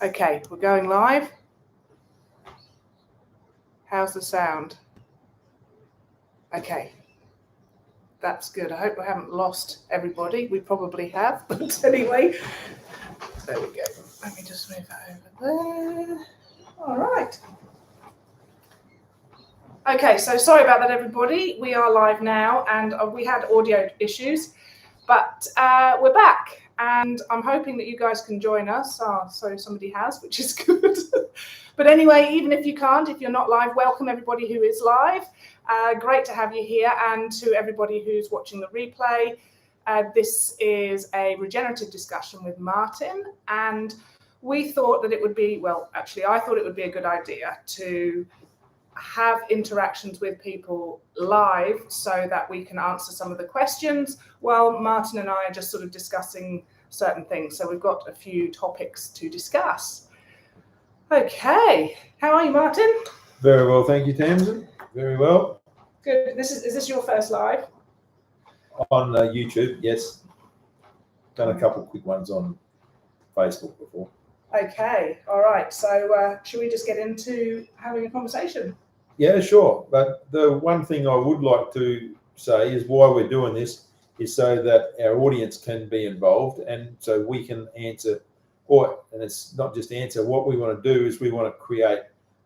Okay, we're going live. How's the sound? Okay, that's good. I hope we haven't lost everybody. We probably have, but anyway, there we go. Let me just move that over there. All right. Okay, so sorry about that, everybody. We are live now, and we had audio issues, but we're back, and I'm hoping that you guys can join us. So somebody has, which is good. But anyway, even if you can't, if you're not live, welcome everybody who is live. Great to have you here, and to everybody who's watching the replay. This is a regenerative discussion with Martin, and we thought that it would be, well, actually, I thought it would be a good idea to have interactions with people live so that we can answer some of the questions while Martin and I are just sort of discussing certain things. So we've got a few topics to discuss. Okay, how are you, Martin? Very well, thank you, Tamsin. Very well. Good. Is this your first live? On YouTube, yes. Done a couple of quick ones on Facebook before. Okay, all right. So should we just get into having a conversation? Yeah, sure. But the one thing I would like to say is why we're doing this is so that our audience can be involved, and so we can answer, and it's not just answer. What we want to do is we want to create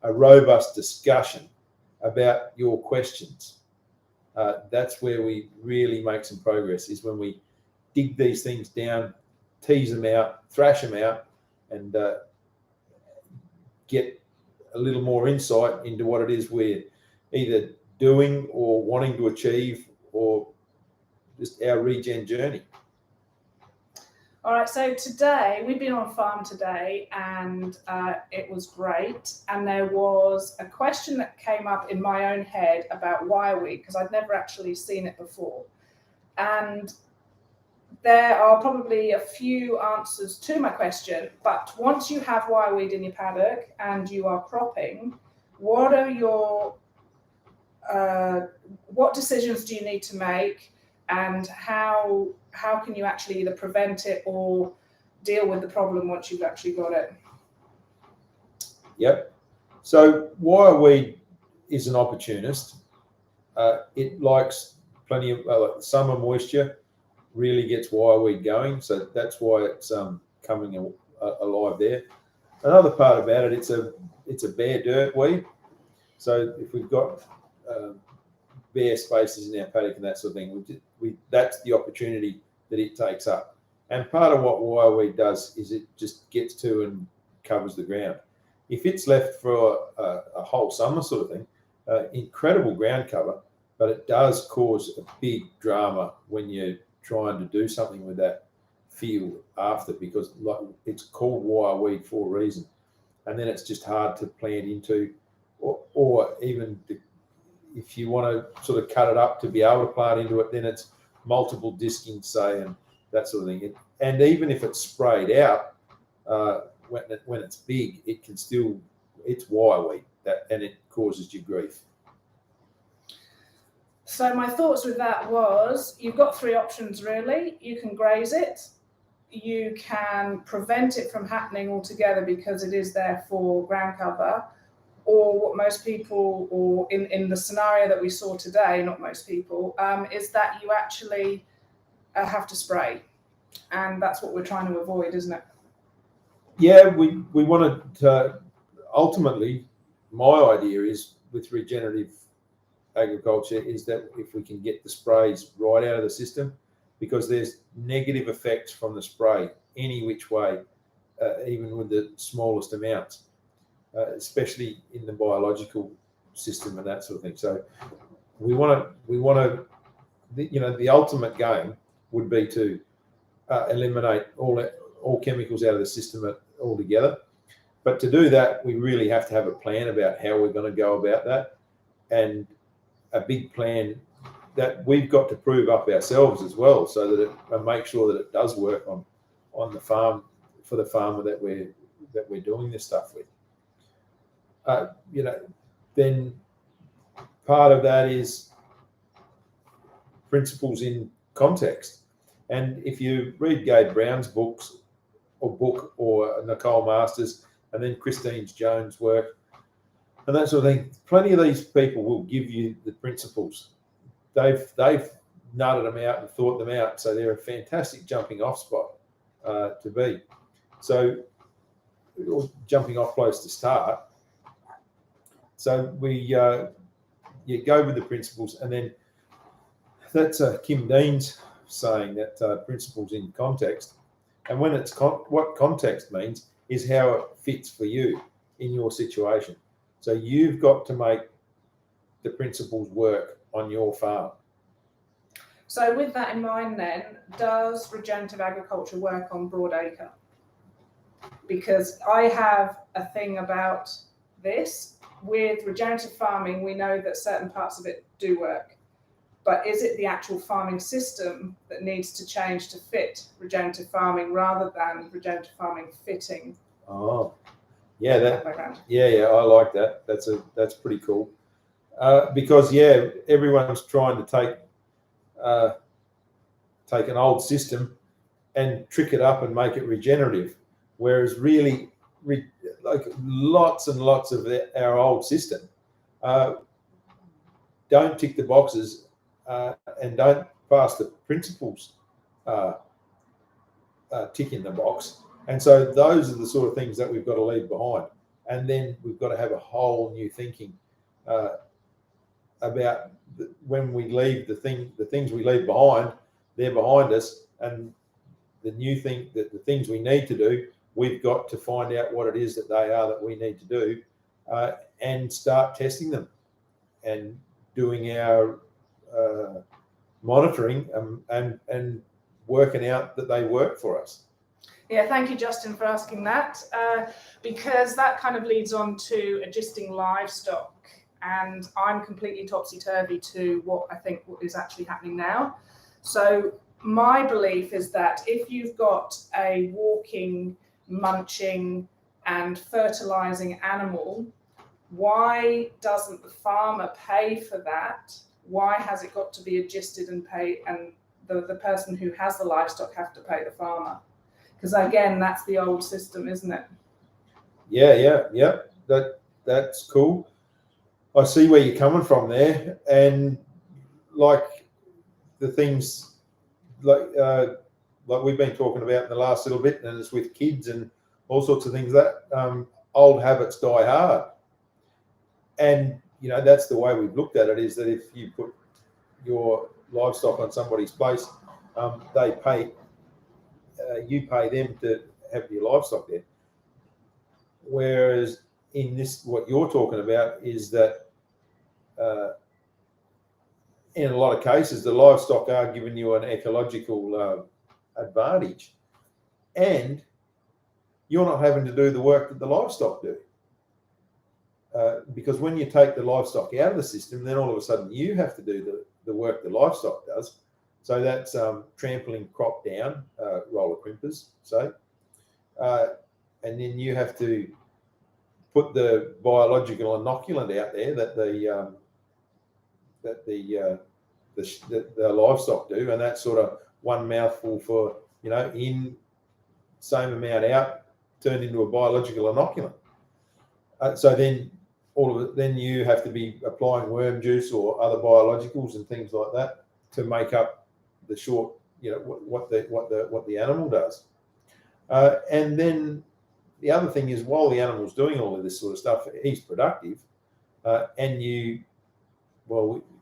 a robust discussion about your questions. That's where we really make some progress, is when we dig these things down, tease them out, thrash them out, and get a little more insight into what it is we're either doing or wanting to achieve, or just our regen journey. All right, so today, we've been on farm today, and it was great. And there was a question that came up in my own head about wireweed, because I'd never actually seen it before. And there are probably a few answers to my question, but once you have wireweed in your paddock and you are cropping, what are your, what decisions do you need to make, and how can you actually either prevent it or deal with the problem once you've actually got it? Yep. So wireweed is an opportunist. It likes plenty of summer moisture. Really gets wireweed going, so that's why it's coming alive there. Another part about it, it's a bare dirt weed. So if we've got bare spaces in our paddock and that sort of thing, that's the opportunity that it takes up. And part of what wireweed does is it just gets to and covers the ground. If it's left for a whole summer sort of thing, incredible ground cover, but it does cause a big drama when you're trying to do something with that field after, because it's called wireweed for a reason, and then it's just hard to plant into, or even if you want to sort of cut it up to be able to plant into it, then it's multiple disking, say, and that sort of thing. And even if it's sprayed out, when it's big, it can still, it's wireweed, and it causes you grief. So my thoughts with that was, you've got three options really. You can graze it, you can prevent it from happening altogether because it is there for ground cover, or what most people, or in the scenario that we saw today, not most people, is that you actually have to spray. And that's what we're trying to avoid, isn't it? Yeah, we wanted to, ultimately, my idea is with regenerative agriculture is that if we can get the sprays right out of the system, because there's negative effects from the spray any which way, even with the smallest amounts, especially in the biological system and that sort of thing. So we want to, the ultimate game would be to eliminate all chemicals out of the system altogether. But to do that, we really have to have a plan about how we're going to go about that, and a big plan that we've got to prove up ourselves as well, so that and make sure that it does work on the farm, for the farmer that we're doing this stuff with. Then part of that is principles in context. And if you read Gabe Brown's book or Nicole Masters and then Christine Jones' work and that sort of thing, plenty of these people will give you the principles. They've nutted them out and thought them out, so they're a fantastic jumping off spot to be. So, or jumping off place to start. So you go with the principles, and then that's Kim Dean's saying that principles in context. And when it's what context means is how it fits for you in your situation. So you've got to make the principles work on your farm. So with that in mind then, does regenerative agriculture work on broadacre? Because I have a thing about this. With regenerative farming, we know that certain parts of it do work. But is it the actual farming system that needs to change to fit regenerative farming rather than regenerative farming fitting? Oh, yeah, I like that. That's pretty cool. Because everyone's trying to take an old system and trick it up and make it regenerative, whereas really, like lots and lots of our old system don't tick the boxes and don't pass the principles tick in the box. And so those are the sort of things that we've got to leave behind. And then we've got to have a whole new thinking about when we leave the things we leave behind, they're behind us. And the new thing, the things we need to do, we've got to find out what it is that they are that we need to do and start testing them and doing our monitoring and working out that they work for us. Yeah, thank you, Justin, for asking that, because that kind of leads on to adjusting livestock. And I'm completely topsy-turvy to what I think is actually happening now. So my belief is that if you've got a walking, munching and fertilizing animal, why doesn't the farmer pay for that? Why has it got to be adjusted and pay, and the person who has the livestock have to pay the farmer? Because again, that's the old system, isn't it? Yeah. That's cool. I see where you're coming from there, and like the things like we've been talking about in the last little bit, and it's with kids and all sorts of things, that old habits die hard. And that's the way we've looked at it, is that if you put your livestock on somebody's place, they pay. You pay them to have your livestock there. Whereas in this, what you're talking about is that in a lot of cases, the livestock are giving you an ecological advantage, and you're not having to do the work that the livestock do. Because when you take the livestock out of the system, then all of a sudden you have to do the work the livestock does. So that's trampling crop down, roller crimpers, say, and then you have to put the biological inoculant out there that the livestock do, and that's sort of one mouthful for in, same amount out, turned into a biological inoculant. So then then you have to be applying worm juice or other biologicals and things like that to make up the short, what the animal does. And then the other thing is, while the animal's doing all of this sort of stuff, he's productive, and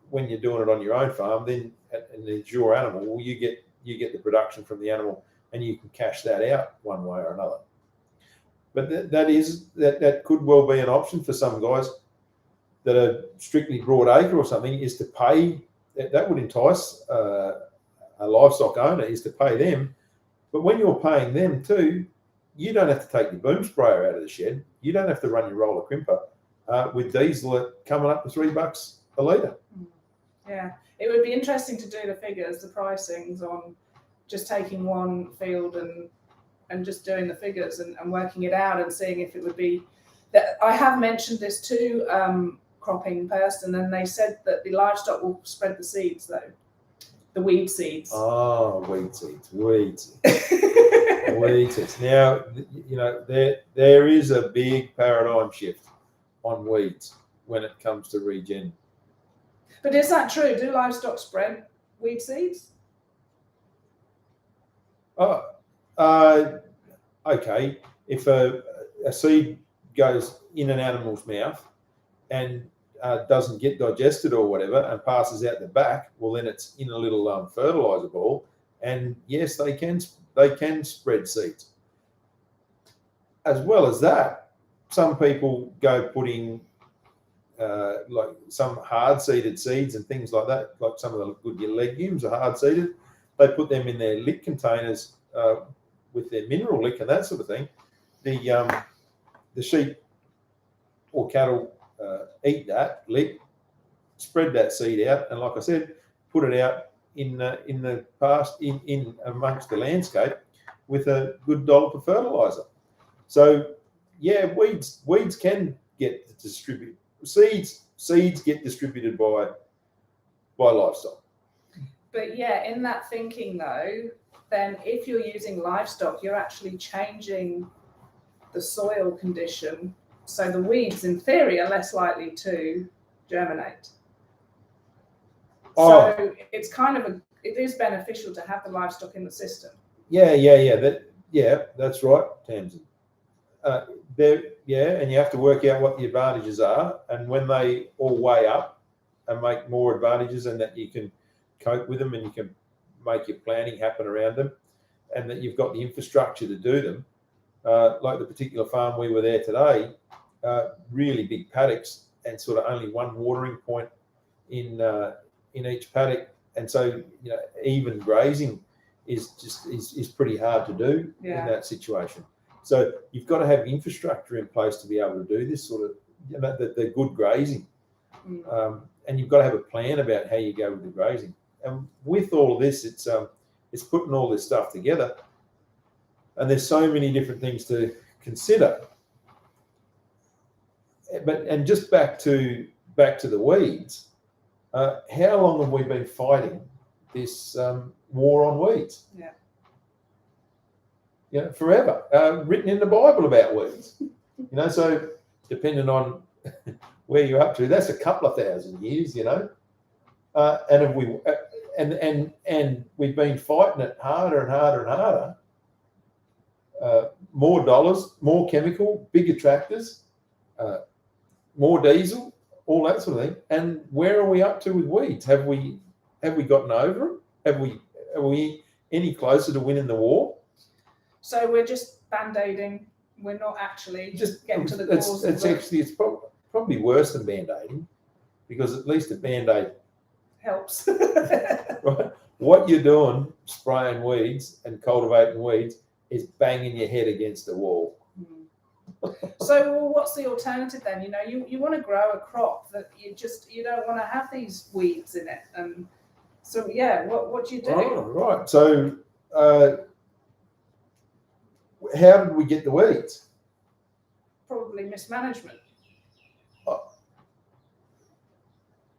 when you're doing it on your own farm, then and it's your animal, well, you get the production from the animal, and you can cash that out one way or another. But that could well be an option for some guys that are strictly broadacre or something, is to pay. That would entice a livestock owner, is to pay them. But when you're paying them too, you don't have to take your boom sprayer out of the shed. You don't have to run your roller crimper with diesel coming up to $3 a litre. Yeah, it would be interesting to do the figures, the pricings on just taking one field and just doing the figures and working it out and seeing if it would be that. I have mentioned this to cropping person, and they said that the livestock will spread the seeds though. The weed seeds. Oh, weed seeds. Weed seeds. Now, there is a big paradigm shift on weeds when it comes to regen. But is that true? Do livestock spread weed seeds? Okay. If a seed goes in an animal's mouth and doesn't get digested or whatever and passes out the back, well, then it's in a little fertilizer ball, and yes, they can spread seeds. As well as that, some people go putting like some hard seeded seeds and things like that, like some of the good legumes are hard seeded. They put them in their lick containers with their mineral lick and that sort of thing. The sheep or cattle eat that lick, spread that seed out, and like I said, put it out in the past in amongst the landscape with a good dollop of fertilizer. So yeah, weeds can get distributed. Seeds get distributed by livestock. But yeah, in that thinking though, then if you're using livestock, you're actually changing the soil condition. So the weeds, in theory, are less likely to germinate. Oh. So it's it is beneficial to have the livestock in the system. Yeah. That's right, Tamsin. And you have to work out what the advantages are, and when they all weigh up and make more advantages, and that you can cope with them, and you can make your planning happen around them, and that you've got the infrastructure to do them. Like the particular farm we were there today, really big paddocks, and sort of only one watering point in each paddock, and so even grazing is pretty hard to do in that situation. So you've got to have infrastructure in place to be able to do this sort of the good grazing, and you've got to have a plan about how you go with the grazing. And with all of this, it's putting all this stuff together, and there's so many different things to consider. And just back to the weeds, how long have we been fighting this war on weeds? Forever. Written in the Bible about weeds. So depending on where you're up to, that's a couple of thousand years. And we've been fighting it harder and harder and harder. More dollars, more chemical, bigger tractors, more diesel, all that sort of thing. And where are we up to with weeds? Have we gotten over them? Are we any closer to winning the war? So we're just band-aiding. We're not actually just getting to the cause. It's probably worse than band-aiding, because at least a band-aid helps. Right? What you're doing, spraying weeds and cultivating weeds, is banging your head against the wall. So what's the alternative then? You want to grow a crop that you don't want to have these weeds in it. And so what do you do? Oh, right. So how did we get the weeds? Probably mismanagement.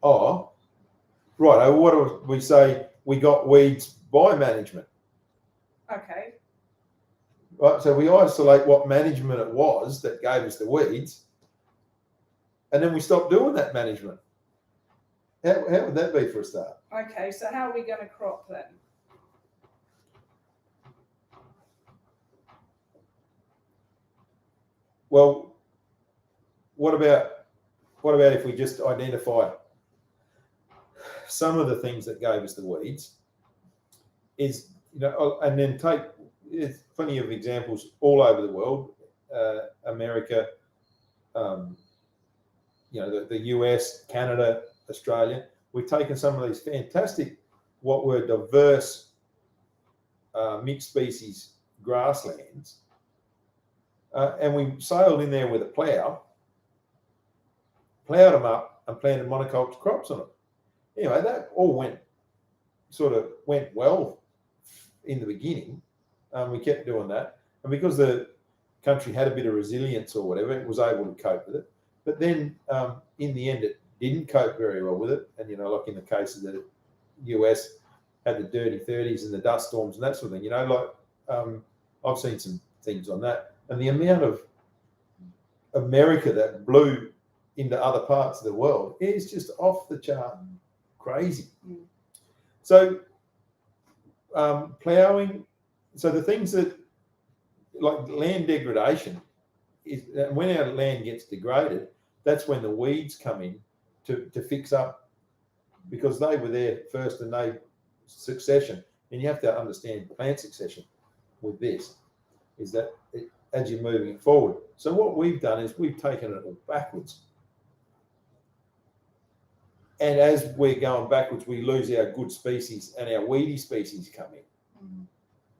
Oh, right. What do we say? We got weeds by management. Okay. Right. So we isolate what management it was that gave us the weeds, and then we stop doing that management. How would that be for a start? Okay. So how are we going to crop then? Well, what about if we just identify some of the things that gave us the weeds, and then there's plenty of examples all over the world, America, the US, Canada, Australia. We've taken some of these fantastic, what were diverse mixed species grasslands, and we sailed in there with a plough, ploughed them up, and planted monoculture crops on them. Anyway, that all went well in the beginning. We kept doing that, and because the country had a bit of resilience or whatever, it was able to cope with it. But then, in the end, it didn't cope very well with it. And like in the case of the US, had the dirty 30s and the dust storms and that sort of thing. You know, like I've seen some things on that, and the amount of America that blew into other parts of the world is just off the chart, crazy. So ploughing. So the things that like land degradation is when our land gets degraded, that's when the weeds come in to fix up, because they were there first and they succession. And you have to understand plant succession with this is that as you're moving it forward. So what we've done is we've taken it all backwards. And as we're going backwards, we lose our good species and our weedy species come in.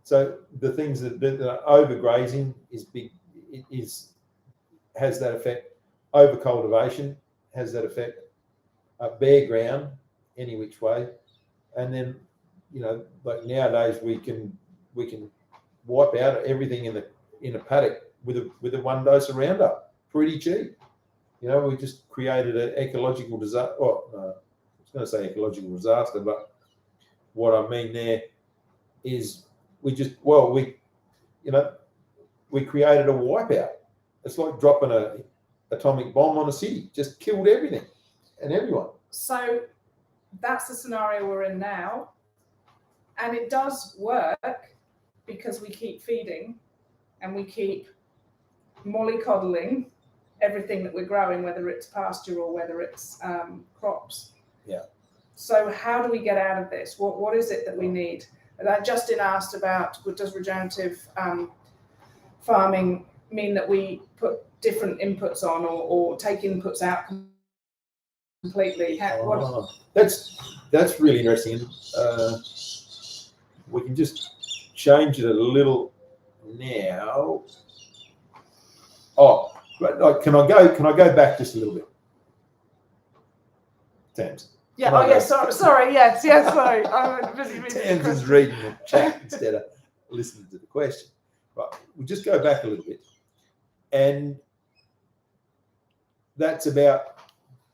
So the things that are overgrazing is big, has that effect. Overcultivation has that effect. Bare ground, any which way. And then, you know, like nowadays we can wipe out everything in a paddock with a one dose of Roundup, pretty cheap. You know, we just created an ecological disaster. Well, I was going to say ecological disaster, but what I mean there is we created a wipeout. It's like dropping an atomic bomb on a city, just killed everything and everyone. So that's the scenario we're in now. And it does work because we keep feeding and we keep mollycoddling everything that we're growing, whether it's pasture or whether it's crops. Yeah. So how do we get out of this? What is it that we need? Justin asked about, does regenerative farming mean that we put different inputs on or take inputs out completely? That's really interesting. We can just change it a little now. Oh, but like, can I go back just a little bit? Tams. Yeah. Oh, yes. Yeah, sorry. Yes. Sorry. I'm busy reading. Tams is reading the chat instead of listening to the question. Right. We'll just go back a little bit, and that's about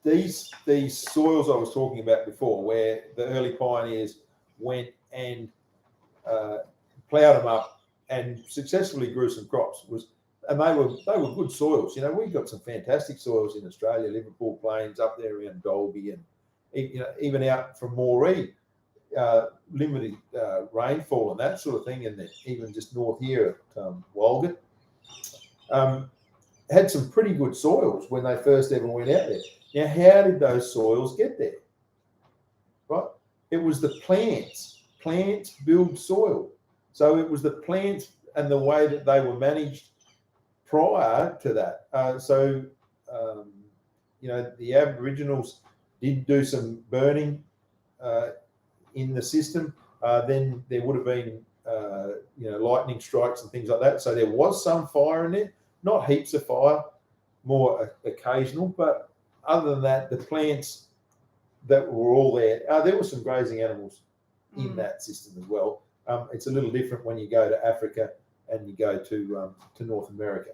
these soils I was talking about before, where the early pioneers went and ploughed them up and successfully grew some crops. And they were good soils. You know, we've got some fantastic soils in Australia, Liverpool Plains, up there around Dalby, and you know, even out from Moree, limited rainfall and that sort of thing, and then even just north here at Walgett, had some pretty good soils when they first ever went out there. Now, how did those soils get there? Right? It was the plants. Plants build soil. So it was the plants and the way that they were managed prior to that. You know, the Aboriginals did do some burning in the system. Then there would have been, you know, lightning strikes and things like that. So there was some fire in there, not heaps of fire, more occasional. But other than that, the plants that were all there, there were some grazing animals in that system as well. It's a little different when you go to Africa and you go to North America.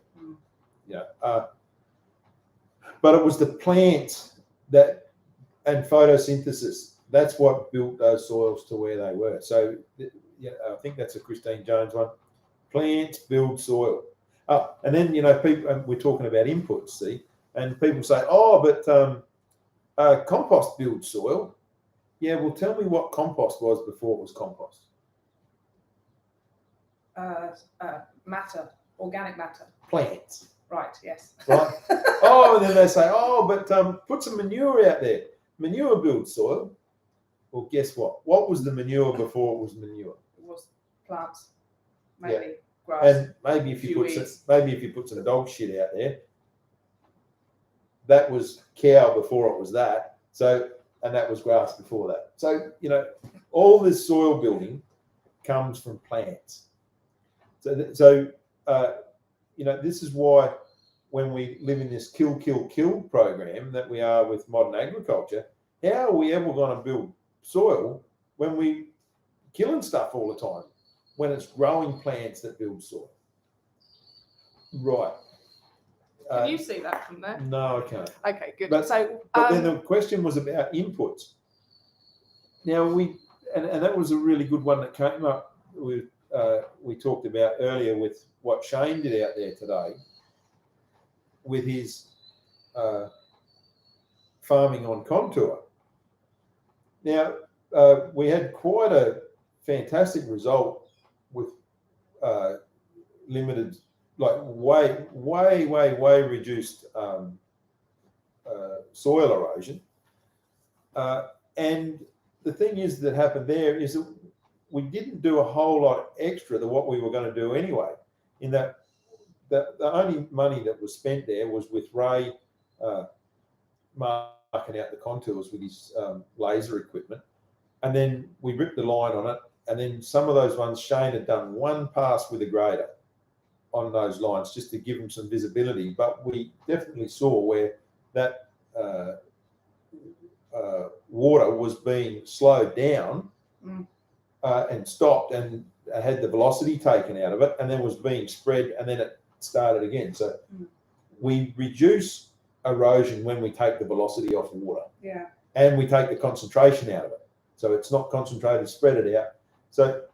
Yeah, but it was the plants and photosynthesis. That's what built those soils to where they were. So yeah, I think that's a Christine Jones one. Plants build soil. And then, you know, people, we're talking about inputs, see, and people say, oh, but compost builds soil. Yeah, well, tell me what compost was before it was compost. Matter, organic matter. Plants. Right, yes. Right. Oh, and then they say, oh, but put some manure out there. Manure builds soil. Well, guess what? What was the manure before it was manure? It was plants, maybe grass. And maybe if you put some dog shit out there, that was cow before it was that. So, and that was grass before that. So, you know, all this soil building comes from plants. So you know, this is why when we live in this kill program that we are with modern agriculture, how are we ever going to build soil when we killing stuff all the time, when it's growing plants that build soil? Right. Can you see that from there? No, I can't. Okay, good. But then the question was about inputs. Now, and that was a really good one that came up with we talked about earlier with what Shane did out there today with his farming on contour. Now, we had quite a fantastic result with limited, like way reduced soil erosion. And the thing is that happened there is that we didn't do a whole lot extra than what we were going to do anyway, in that the only money that was spent there was with Ray marking out the contours with his laser equipment. And then we ripped the line on it. And then some of those ones, Shane had done one pass with a grader on those lines just to give them some visibility. But we definitely saw where that water was being slowed down and stopped and had the velocity taken out of it and then was being spread and then it started again. So we reduce erosion when we take the velocity off the water. Yeah. And we take the concentration out of it. So it's not concentrated, spread it out. So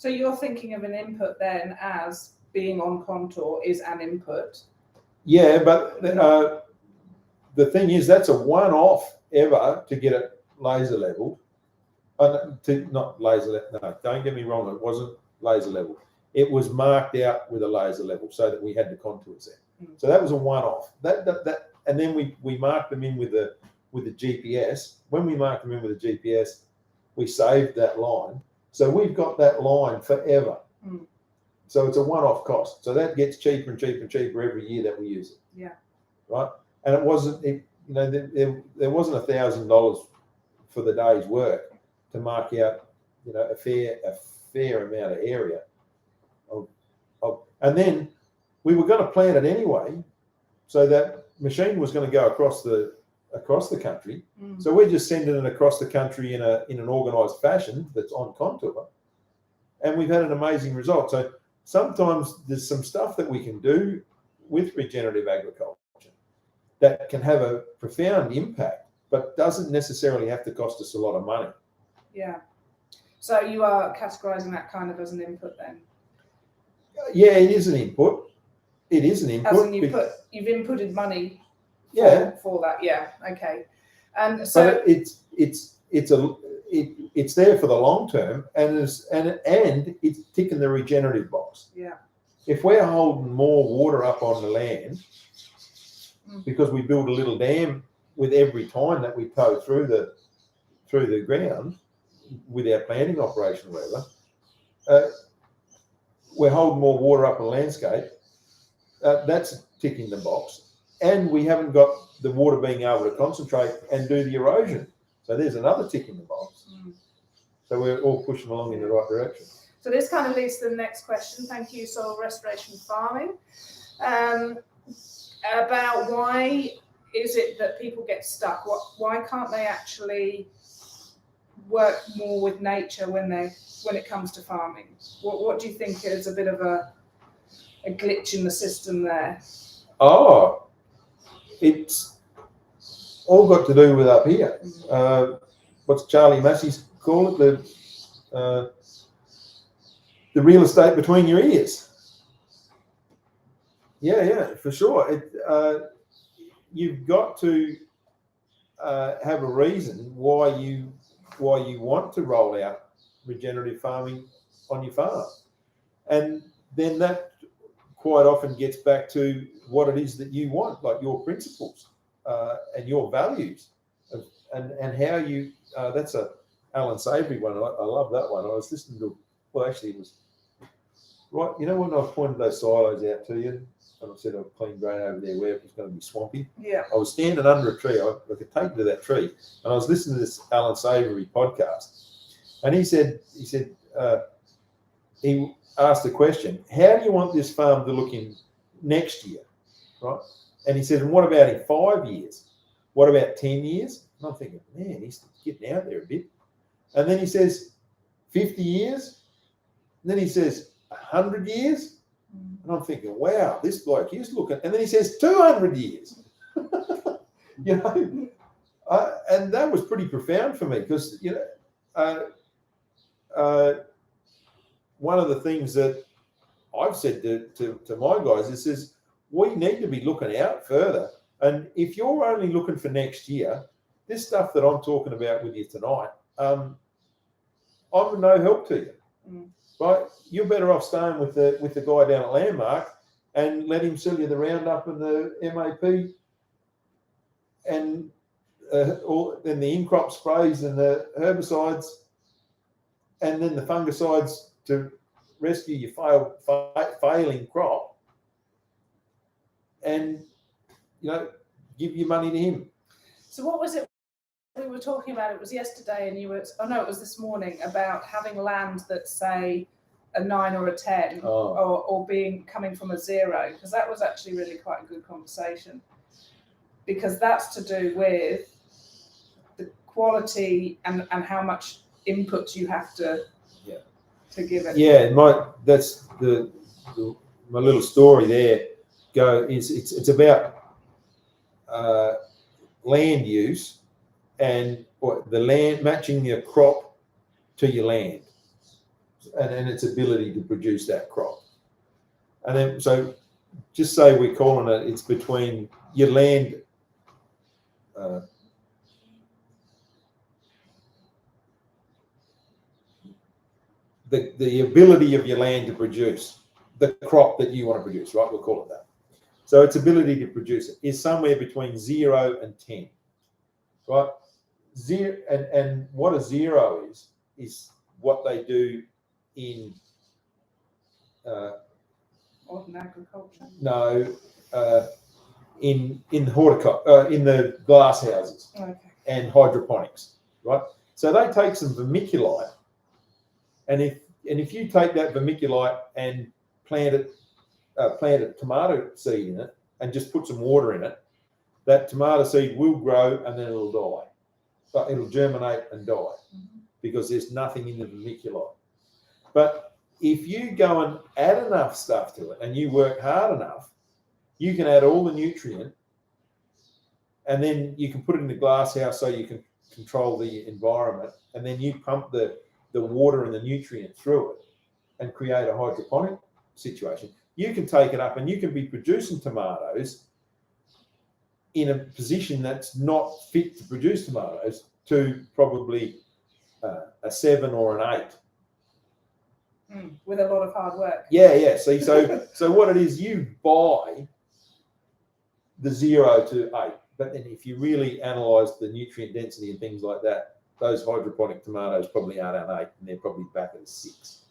you're thinking of an input then as being on contour is an input. Yeah, but the thing is that's a one-off ever to get it laser leveled. Not laser, no, don't get me wrong, it wasn't laser level. It was marked out with a laser level so that we had the contours there. So that was a one-off. And then we marked them in with the GPS. When we marked them in with the GPS, we saved that line. So we've got that line forever. So it's a one-off cost. So that gets cheaper and cheaper and cheaper every year that we use it. Yeah. Right. And it wasn't, there wasn't $1,000 for the day's work to mark out, a fair amount of area. And then we were going to plant it anyway, so that machine was going to go across the country. So we're just sending it across the country in an organised fashion that's on contour, and we've had an amazing result. So sometimes there's some stuff that we can do with regenerative agriculture that can have a profound impact, but doesn't necessarily have to cost us a lot of money. Yeah. So you are categorising that kind of as an input then? Yeah, it is an input. It is an input. As in you've inputted money for that. Yeah. Okay. And so but it's there for the long term, and it's ticking the regenerative box. Yeah. If we're holding more water up on the land because we build a little dam with every time that we tow through the ground with our planting operation or whatever, we're holding more water up in the landscape. That's ticking the box, and we haven't got the water being able to concentrate and do the erosion. So there's another tick in the box. So we're all pushing along in the right direction. So this kind of leads to the next question. Thank you, Soil Restoration Farming. About why is it that people get stuck? Why can't they actually work more with nature when it comes to farming? What do you think is a bit of a glitch in the system there? Oh, it's all got to do with up here. What's Charlie Massey's call it? The real estate between your ears. Yeah, for sure. You've got to have a reason why you want to roll out regenerative farming on your farm, and then that quite often gets back to what it is that you want, like your principles and your values, and how you. That's a Alan Savory one. I love that one. I was listening to. Well, actually, it was right. When I pointed those silos out to you, and I said I'd clean grain over there where it was going to be swampy. Yeah. I was standing under a tree. I could take you to that tree, and I was listening to this Alan Savory podcast, and he said he asked the question, how do you want this farm to look in next year, right? And he said, and what about in 5 years? What about 10 years? And I'm thinking, man, he's getting out there a bit. And then he says, 50 years? And then he says, 100 years? And I'm thinking, wow, this bloke is looking. And then he says, 200 years. And that was pretty profound for me because, one of the things that I've said to my guys is we need to be looking out further. And if you're only looking for next year, this stuff that I'm talking about with you tonight, I'm of no help to you. Right? You're better off staying with the guy down at Landmark and let him sell you the Roundup and the MAP and then the in-crop sprays and the herbicides and then the fungicides to rescue your failing crop, and give your money to him. So what was it we were talking about? It was yesterday, and it was this morning, about having land that, say, a 9 or a 10, or coming from a 0, because that was actually really quite a good conversation, because that's to do with the quality and how much input you have to give it. Yeah, that's my little story there. It's about land use and the land, matching your crop to your land and its ability to produce that crop. And then, so just say we're calling it's between your land, the ability of your land to produce the crop that you want to produce, right? We'll call it that. So its ability to produce it is somewhere between 0 and 10, right? And what a 0 is what they do in modern agriculture. No, in horticulture, in the glass houses, and hydroponics, right? So they take some vermiculite, and if you take that vermiculite and plant a tomato seed in it and just put some water in it, that tomato seed will grow and then it'll die. But it'll germinate and die because there's nothing in the vermiculite. But if you go and add enough stuff to it and you work hard enough, you can add all the nutrient, and then you can put it in the glass house so you can control the environment, and then you pump the water and the nutrient through it and create a hydroponic situation. You can take it up and you can be producing tomatoes in a position that's not fit to produce tomatoes to probably a 7 or an 8. With a lot of hard work. Yeah. See, so what it is, you buy the 0 to 8, but then if you really analyse the nutrient density and things like that, those hydroponic tomatoes probably aren't an 8, and they're probably back at a 6.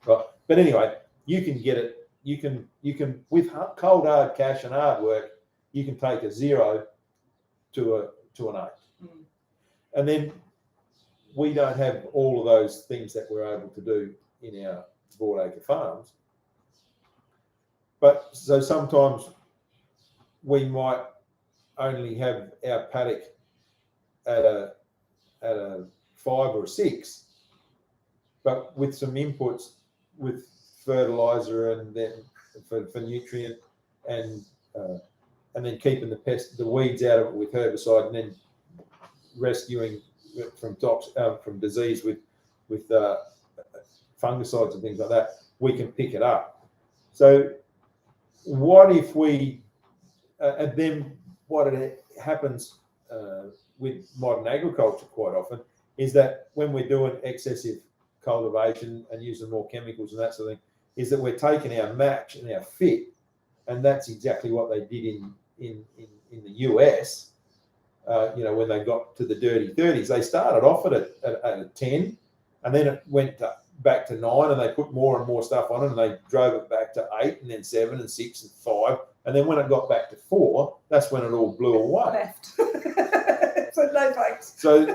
Right? But anyway, you can get it. You can with cold hard cash and hard work, you can take a 0 to an 8. And then we don't have all of those things that we're able to do in our broadacre farms. But so sometimes we might only have our paddock at a 5 or a 6, but with some inputs with fertilizer and then for nutrient and then keeping the weeds out of it with herbicide, and then rescuing from disease with fungicides and things like that, we can pick it up. So what if we and then what happens with modern agriculture quite often is that when we're doing excessive cultivation and using more chemicals and that sort of thing, is that we're taking our match and our fit, and that's exactly what they did in the US. When they got to the dirty 30s, they started off at a 10, and then it went back to 9, and they put more and more stuff on it, and they drove it back to 8, and then 7, and 6, and 5, and then when it got back to 4, that's when it all blew away. Left. So no thanks. So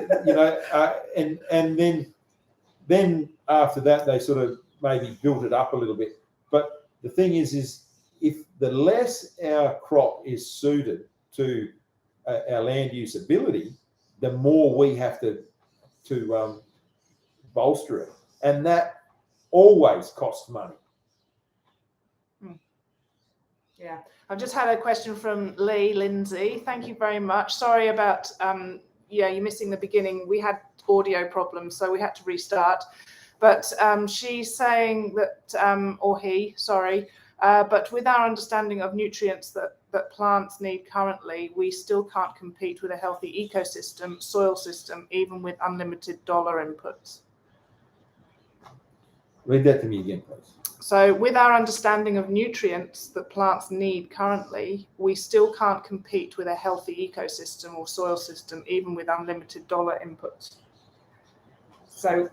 and then after that they sort of maybe built it up a little bit. But the thing is if the less our crop is suited to our land use ability, the more we have to bolster it, and that always costs money. Yeah, I've just had a question from Lindsay. Thank you very much. Sorry about you missing the beginning. We had audio problems, so we had to restart. But she's saying that, or he, sorry, but with our understanding of nutrients that plants need currently, we still can't compete with a healthy ecosystem, soil system, even with unlimited dollar inputs. Read that to me again, please. So with our understanding of nutrients that plants need currently, we still can't compete with a healthy ecosystem or soil system, even with unlimited dollar inputs. So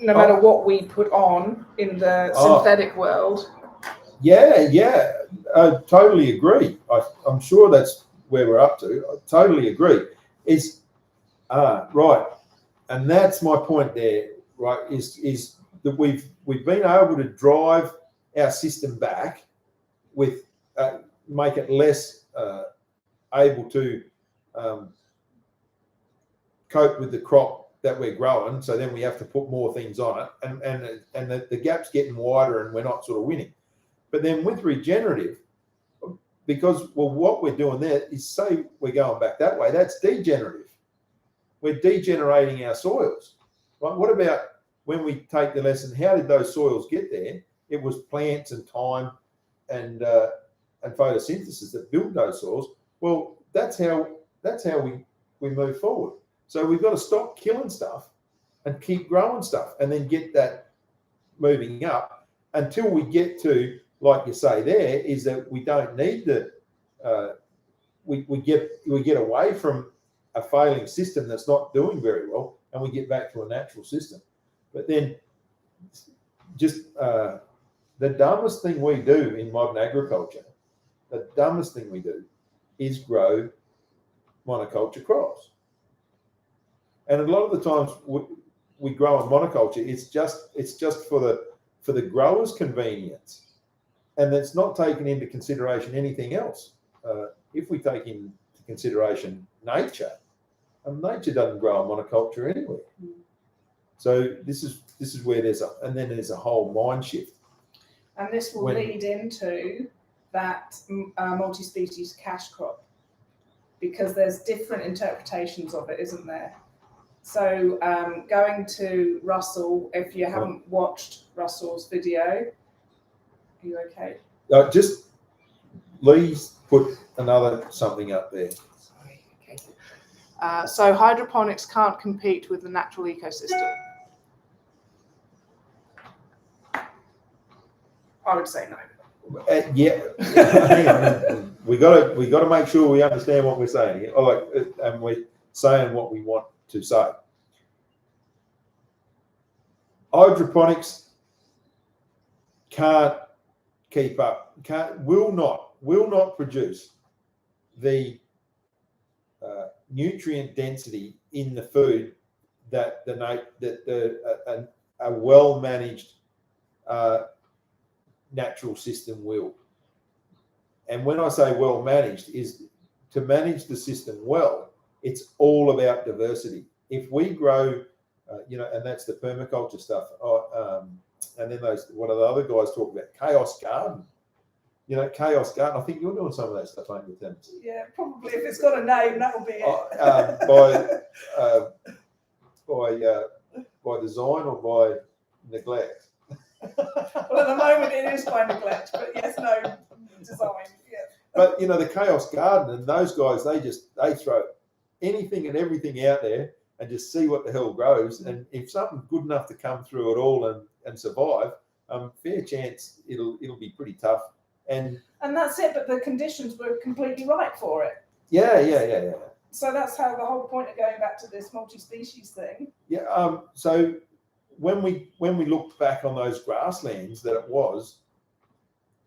no matter what we put on in the synthetic world. Yeah, I totally agree. I'm sure that's where we're up to. I totally agree. Right, and that's my point there. Right, is that we've been able to drive our system back with make it less able to cope with the crop that we're growing. So then we have to put more things on it, and the gap's getting wider, and we're not sort of winning. But then with regenerative, because what we're doing there is, say we're going back that way, that's degenerative. We're degenerating our soils. Right? What about when we take the lesson, how did those soils get there? It was plants and time and photosynthesis that built those soils. Well, that's how we move forward. So we've got to stop killing stuff and keep growing stuff, and then get that moving up until we get to, like you say there, is that we don't need the we get away from a failing system that's not doing very well, and we get back to a natural system. But then just the dumbest thing we do in modern agriculture, the dumbest thing we do is grow monoculture crops. And a lot of the times we grow in monoculture, it's just for the grower's convenience, and it's not taking into consideration anything else. If we take into consideration nature, nature doesn't grow in monoculture anywhere. So this is where there's a whole mind shift. And this will lead into that multi-species cash crop, because there's different interpretations of it, isn't there? So going to Russell, if you haven't watched Russell's video, are you okay? Just Lee's put another something up there. Sorry. Okay. So hydroponics can't compete with the natural ecosystem. I would say no. Yeah, hang on. We got to make sure we understand what we're saying, and we're saying what we want to say. Hydroponics can't keep up. Will not produce the nutrient density in the food that a well managed natural system will. And when I say well managed, is to manage the system well, it's all about diversity. If we grow, and that's the permaculture stuff. And then what are the other guys talk about? Chaos garden. Chaos garden. I think you're doing some of that stuff, ain't you, Tim? Yeah, probably. If it's got a name, that'll be it. By design or by neglect? Well, at the moment it is by neglect, but yes, no, design. Yeah. But the chaos garden, and those guys, they throw anything and everything out there and just see what the hell grows. And if something's good enough to come through it all and survive, fair chance it'll be pretty tough. And that's it. But the conditions were completely right for it. Yeah. So that's how the whole point of going back to this multi-species thing. Yeah. So when we look back on those grasslands that it was,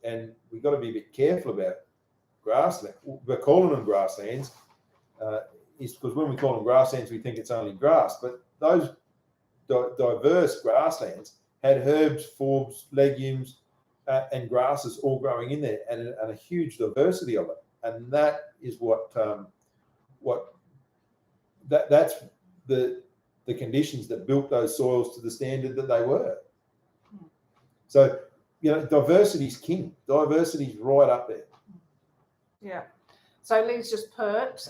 and we've got to be a bit careful about grassland. We're calling them grasslands, is because when we call them grasslands, we think it's only grass. But those diverse grasslands had herbs, forbs, legumes, and grasses all growing in there, and a huge diversity of it. And that is that's the conditions that built those soils to the standard that they were. So, diversity's king. Diversity's right up there. Yeah. So Lee's just put,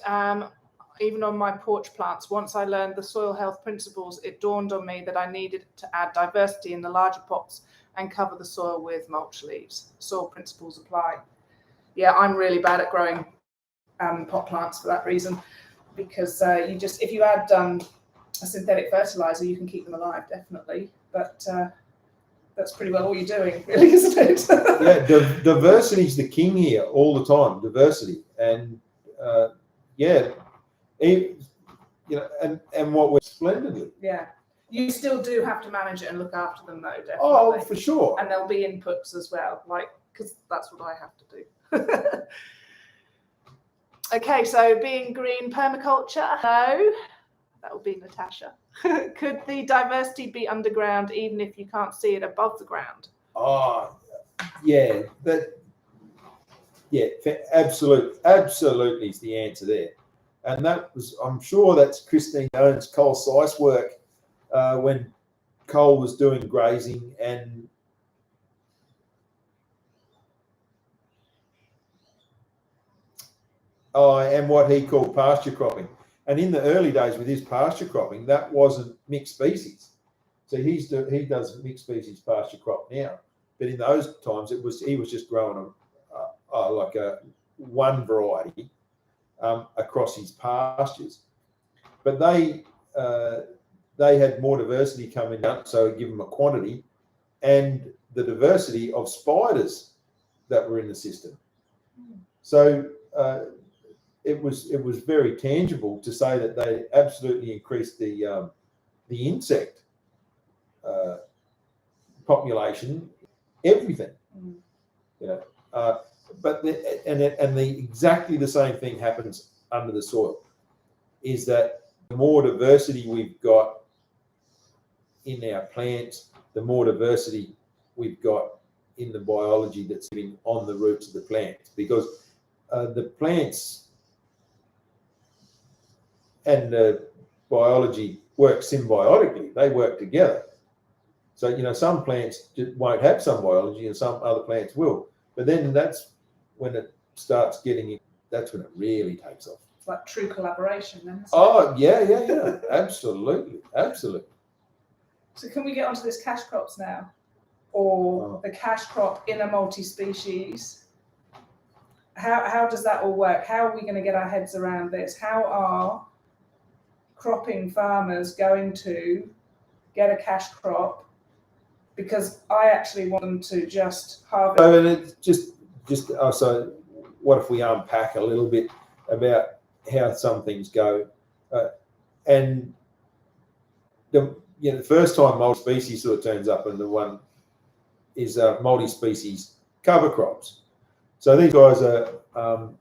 even on my porch plants, once I learned the soil health principles, it dawned on me that I needed to add diversity in the larger pots and cover the soil with mulch leaves. Soil principles apply. Yeah, I'm really bad at growing pot plants for that reason, because if you add a synthetic fertilizer, you can keep them alive, definitely. But that's pretty well all you're doing, really, isn't it? Yeah, diversity is the king here all the time. Diversity, and and what we're splendidly. Yeah, you still do have to manage it and look after them, though. Definitely. Oh, for sure. And there'll be inputs as well, because that's what I have to do. Okay, so being green permaculture. Hello, that would be Natasha. Could the diversity be underground even if you can't see it above the ground? Oh, yeah, absolutely is the answer there. And that was, I'm sure that's Christine Jones' Cole Sice work when Cole was doing grazing and what he called pasture cropping. And in the early days with his pasture cropping, that wasn't mixed species. So he does mixed species pasture crop now. But in those times, he was just growing a one variety across his pastures. But they had more diversity coming out, so it gave them a quantity and the diversity of spiders that were in the system. So it was very tangible to say that they absolutely increased the insect population, everything, but exactly the same thing happens under the soil. Is that the more diversity we've got in our plants, the more diversity we've got in the biology that's living on the roots of the plants, because the plants and the biology work symbiotically. They work together. So, some plants won't have some biology and some other plants will. But then that's when it starts that's when it really takes off. It's like true collaboration then. Oh, yeah. Absolutely. So can we get onto this cash crops now? Or the cash crop in a multi-species? How does that all work? How are we going to get our heads around this? How are cropping farmers going to get a cash crop? Because I actually want them to just harvest. So it's just also, what if we unpack a little bit about how some things go? And the first time multi-species sort of turns up, and the one is multi-species cover crops. So these guys are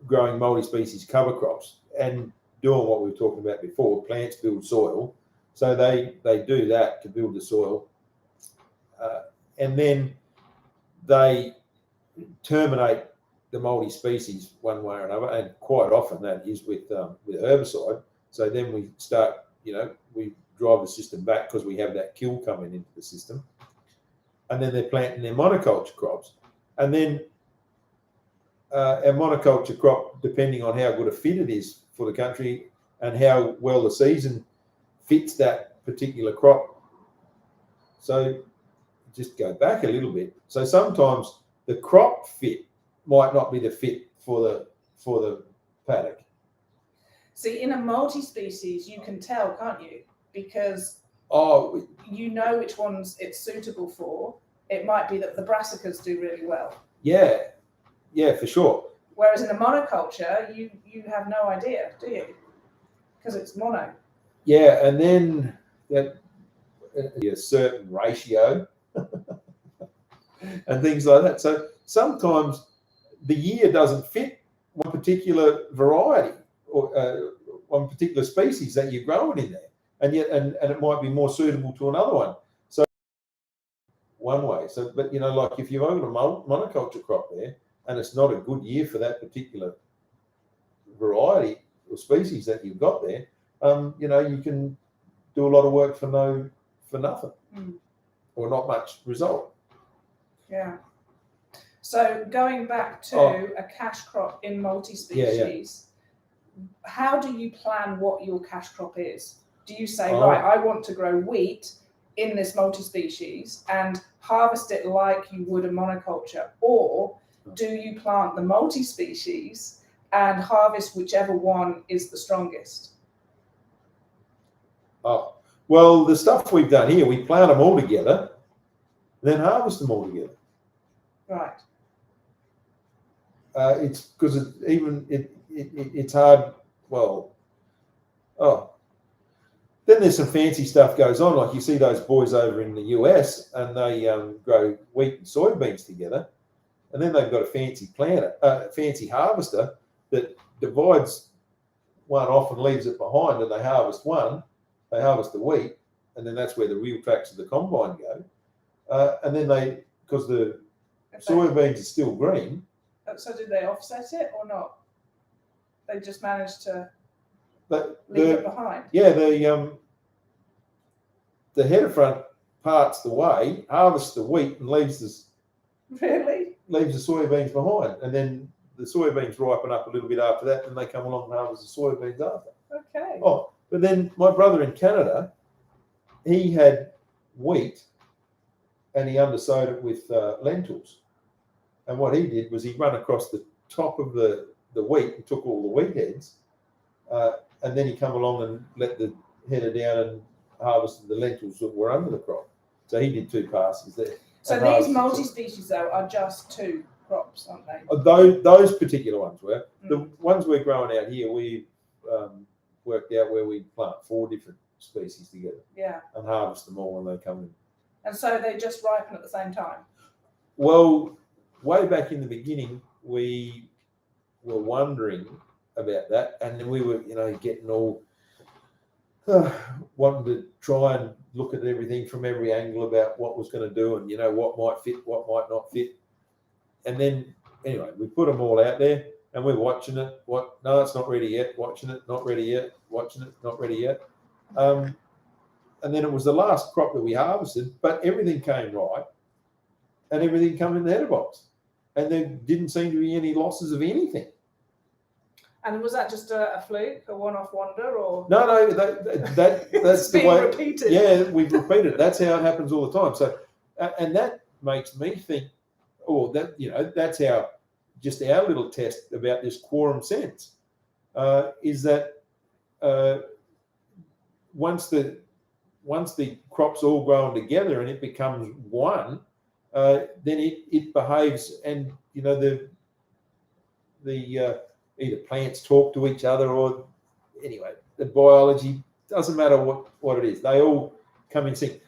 growing multi-species cover crops and doing what we were talking about before. Plants build soil, so they do that to build the soil, and then they terminate the multi-species one way or another, and quite often that is with herbicide. So then we start, we drive the system back because we have that kill coming into the system, and then they're planting their monoculture crops, and then our monoculture crop, depending on how good a fit it is for the country and how well the season fits that particular crop. So just go back a little bit. So sometimes the crop fit might not be the fit for the paddock. See, in a multi-species, you can tell, can't you? Because you know which ones it's suitable for. It might be that the brassicas do really well. Yeah, for sure. Whereas in a monoculture, you have no idea, do you? Because it's mono. Yeah, and then a certain ratio and things like that. So sometimes the year doesn't fit one particular variety or one particular species that you're growing in there, and yet and it might be more suitable to another one. So one way. So, but like if you've got a monoculture crop there, and it's not a good year for that particular variety or species that you've got there, you can do a lot of work for nothing, or not much result. Yeah. So going back to a cash crop in multi-species, how do you plan what your cash crop is? Do you say, right, I want to grow wheat in this multi-species and harvest it like you would a monoculture, or do you plant the multi-species and harvest whichever one is the strongest? Oh, well, the stuff we've done here, we plant them all together, then harvest them all together. Right. It's because it's hard. Well, then there's some fancy stuff goes on, like you see those boys over in the US, and they grow wheat and soybeans together, and then they've got a fancy planter, fancy harvester that divides one off and leaves it behind, and they harvest one, they harvest the wheat, and then that's where the real tracks of the combine go, and then because the soybeans are still green. So did they offset it or not? They just managed to leave it behind. Yeah, the header front parts the way, harvests the wheat, and leaves the soybeans behind, and then the soybeans ripen up a little bit after that, and they come along and harvest the soybeans after. Okay. Oh, but then my brother in Canada, he had wheat, and he undersowed it with lentils. And what he did was he run across the top of the wheat and took all the wheat heads, and then he come along and let the header down and harvested the lentils that were under the crop. So he did 2 passes there. So these multi-species though are just 2 crops, aren't they? Those particular ones were. The ones we're growing out here, we worked out where we plant 4 different species together. Yeah. And harvest them all when they come in. And so they just ripen at the same time? Well, way back in the beginning, we were wondering about that, and then we were, getting all wanting to try and look at everything from every angle about what was going to do, and what might fit, what might not fit. And then anyway, we put them all out there, and we're watching it. No, it's not ready yet. Watching it, not ready yet. Watching it, not ready yet. And then it was the last crop that we harvested, but everything came right, and everything came in the header box. And there didn't seem to be any losses of anything. And was that just a fluke, a one-off wonder, or no? That's the way. Repeated. Yeah, we've repeated it. That's how it happens all the time. So, and that makes me think, that's how just our little test about this quorum sense is that once the crops all grown together and it becomes one. Then it behaves, and the either plants talk to each other, or anyway, the biology doesn't matter what it is. They all come in sync.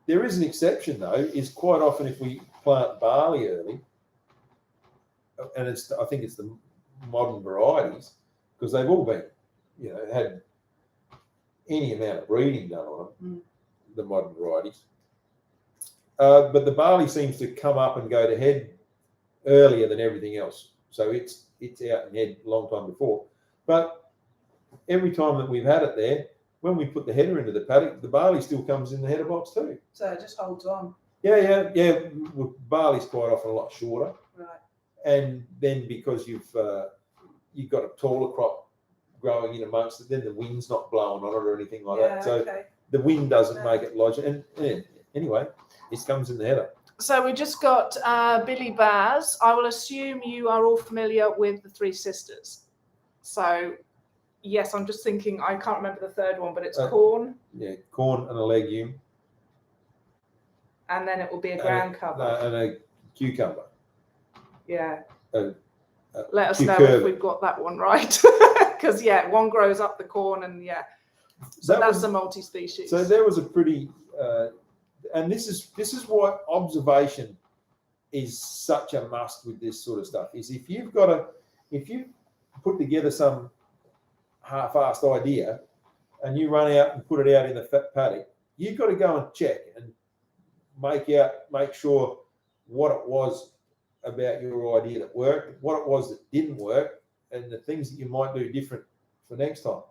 There is an exception though. Is quite often if we plant barley early, and I think it's the modern varieties, because they've all been had any amount of breeding done on them, the modern varieties. But the barley seems to come up and go to head earlier than everything else. So it's out in head a long time before. But every time that we've had it there, when we put the header into the paddock, the barley still comes in the header box too. So it just holds on. Yeah. Barley's quite often a lot shorter. Right. And then because you've got a taller crop growing in amongst it, then the wind's not blowing on it or anything like that. So the wind doesn't make it lodge. And anyway, it comes in the header. So we just got Billy Baz. I will assume you are all familiar with the 3 sisters. So, yes, I'm just thinking, I can't remember the third one, but it's corn. Yeah, corn and a legume. And then it will be a ground cover. And a cucumber. Yeah. Let us know if we've got that one right. Because, one grows up the corn and, So that's a multi-species. So there was a pretty... and this is why observation is such a must with this sort of stuff. Is if you put together some half-assed idea and you run out and put it out in the paddock, you've got to go and check and make sure what it was about your idea that worked, what it was that didn't work, and the things that you might do different for next time.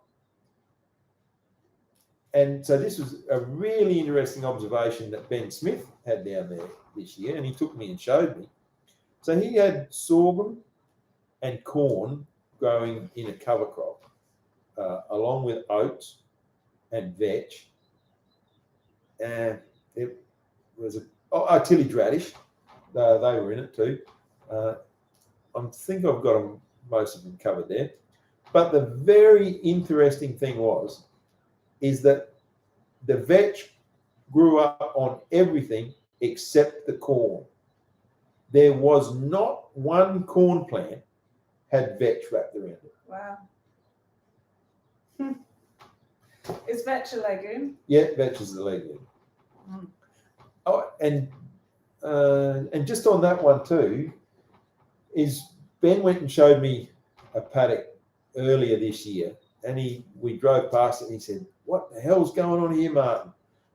And so this was a really interesting observation that Ben Smith had down there this year, and he took me and showed me. So he had sorghum and corn growing in a cover crop, along with oats and vetch. And it was tillage radish. They were in it too. I think I've got them, most of them covered there. But the very interesting thing is that the vetch grew up on everything except the corn. There was not one corn plant had vetch wrapped around it. Wow. Is vetch a legume? Yeah, vetch is a legume. Mm. Oh, and just on that one too, is Ben went and showed me a paddock earlier this year, and we drove past it and he said, "What the hell's going on here, Martin?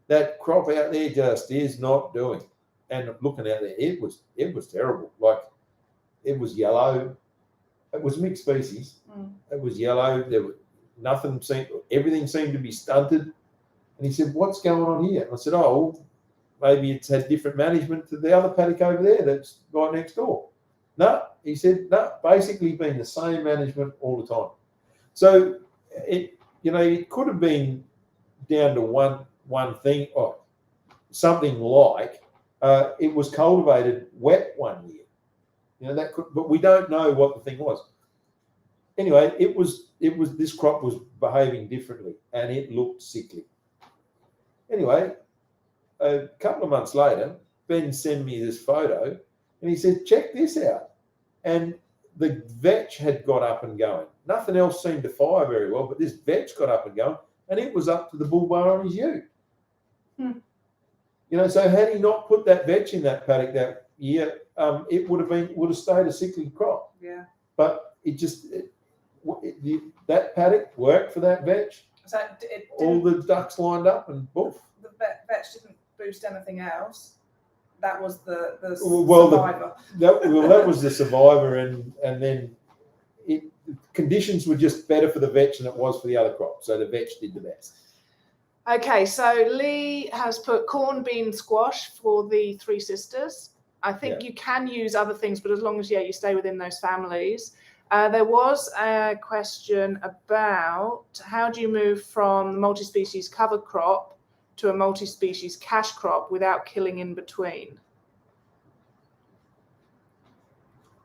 That crop out there just is not doing." And looking out there, it was terrible. Like, it was yellow. It was mixed species. Mm. It was yellow. There was everything seemed to be stunted. And he said, "What's going on here?" And I said, "Oh, maybe it's had different management to the other paddock over there that's right next door." No, he said, no, basically been the same management all the time. So it could have been down to one thing, or something like it was cultivated wet one year. That could, but we don't know what the thing was. Anyway, this crop was behaving differently and it looked sickly. Anyway, a couple of months later, Ben sent me this photo and he said, "Check this out." And the vetch had got up and going. Nothing else seemed to fire very well, but this vetch got up and going, and it was up to the bull bar on his ute. So had he not put that vetch in that paddock that year, it would have stayed a sickly crop. Yeah. But that paddock worked for that vetch. So all the ducks lined up and poof. The vetch didn't boost anything else. That was the survivor. That was the survivor, and then conditions were just better for the vetch than it was for the other crop. So the vetch did the best. Okay, so Lee has put corn, bean, squash for the Three Sisters. I think you can use other things, but as long as you stay within those families. There was a question about how do you move from multi-species cover crop to a multi-species cash crop without killing in between?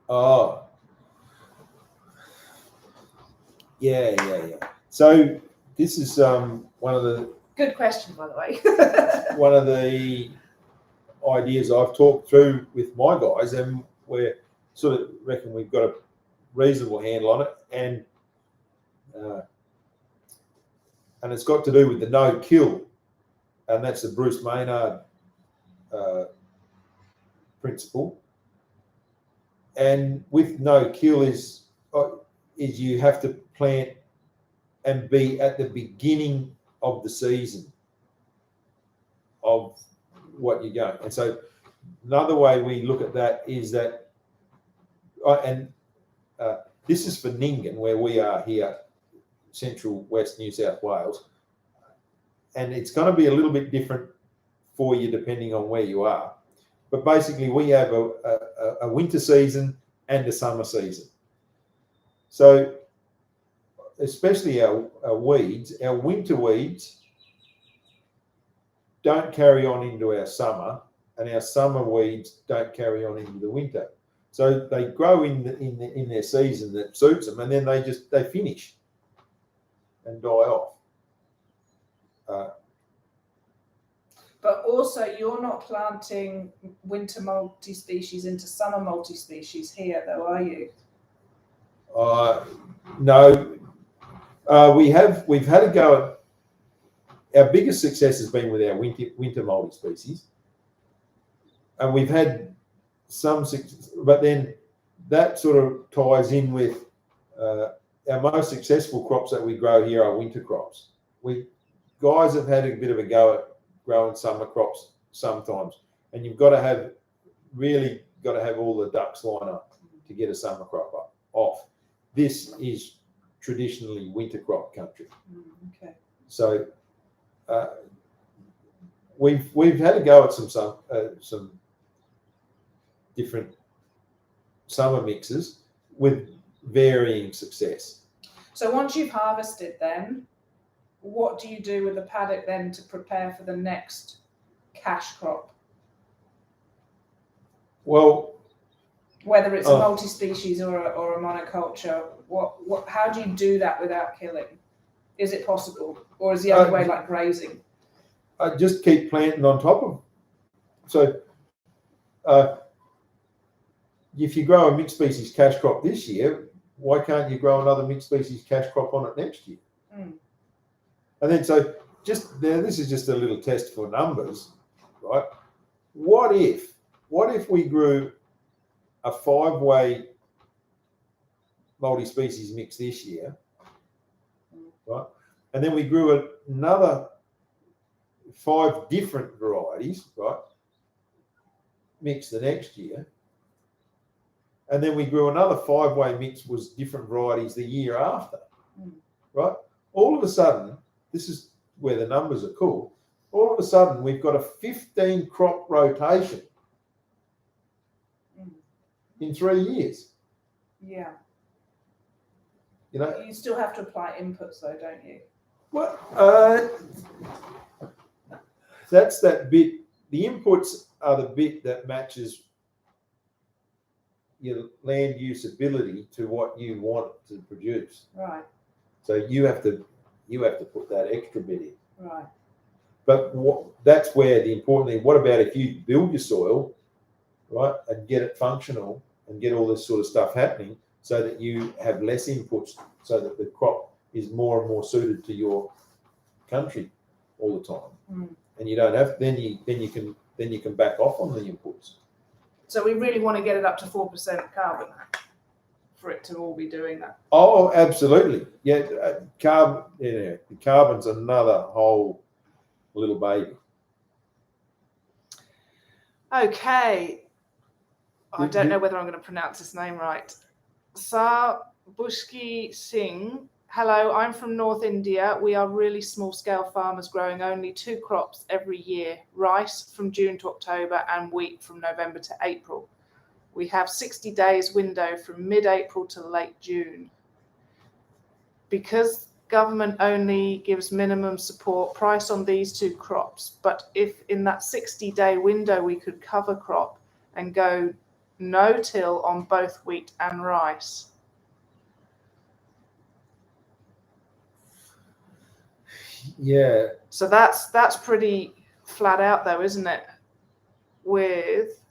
Oh, yeah. So this is one of the... Good question, by the way. one of the ideas I've talked through with my guys, and we're sort of reckon we've got a reasonable handle on it, and it's got to do with the no kill. And that's the Bruce Maynard principle. And with no kill is you have to plant and be at the beginning of the season of what you're going. And so another way we look at that is that, this is for Nyngan, where we are here, central west New South Wales. And it's going to be a little bit different for you depending on where you are. But basically, we have a winter season and a summer season. So especially our weeds, our winter weeds don't carry on into our summer, and our summer weeds don't carry on into the winter. So they grow in their season that suits them, and then they finish and die off. But also, you're not planting winter multi-species into summer multi-species here, though, are you? No. We've had a go at... Our biggest success has been with our winter multi-species. And we've had some success, but then that sort of ties in with our most successful crops that we grow here are winter crops. Guys have had a bit of a go at growing summer crops sometimes, and you've got to have all the ducks line up to get a summer crop off. This is traditionally winter crop country. Okay. So we've had a go at some different summer mixes with varying success. So once you've harvested, then what do you do with the paddock then to prepare for the next cash crop? Well, whether it's a multi-species or a monoculture, how do you do that without killing? Is it possible, or is the only way like grazing? I just keep planting on top of. So, if you grow a mixed species cash crop this year, why can't you grow another mixed species cash crop on it next year? Mm. And then so just there, this is just a little test for numbers, right? What if we grew a 5-way multi-species mix this year, right? And then we grew another 5 different varieties, right? Mix the next year. And then we grew another 5-way mix was different varieties the year after, right? All of a sudden, this is where the numbers are cool. All of a sudden, we've got a 15 crop rotation in 3 years. Yeah. You know, you still have to apply inputs though, don't you? Well, that's that bit. The inputs are the bit that matches your land usability to what you want to produce. Right. So you have to put that extra bit in. Right. But that's where the important thing. What about if you build your soil, right, and get it functional and get all this sort of stuff happening, so that you have less inputs, so that the crop is more and more suited to your country all the time, and you don't have. Then you can back off on the inputs. So we really want to get it up to 4% carbon for it to all be doing that. Oh, absolutely. Yeah, carbon. Yeah, carbon's another whole little baby. Okay. I don't know whether I'm going to pronounce this name right. Sarbushki Singh. Hello, I'm from North India. We are really small-scale farmers growing only 2 crops every year, rice from June to October and wheat from November to April. We have 60 days window from mid-April to late June. Because government only gives minimum support price on these 2 crops, but if in that 60-day window we could cover crop and go no-till on both wheat and rice. Yeah. So that's pretty flat out though, isn't it? With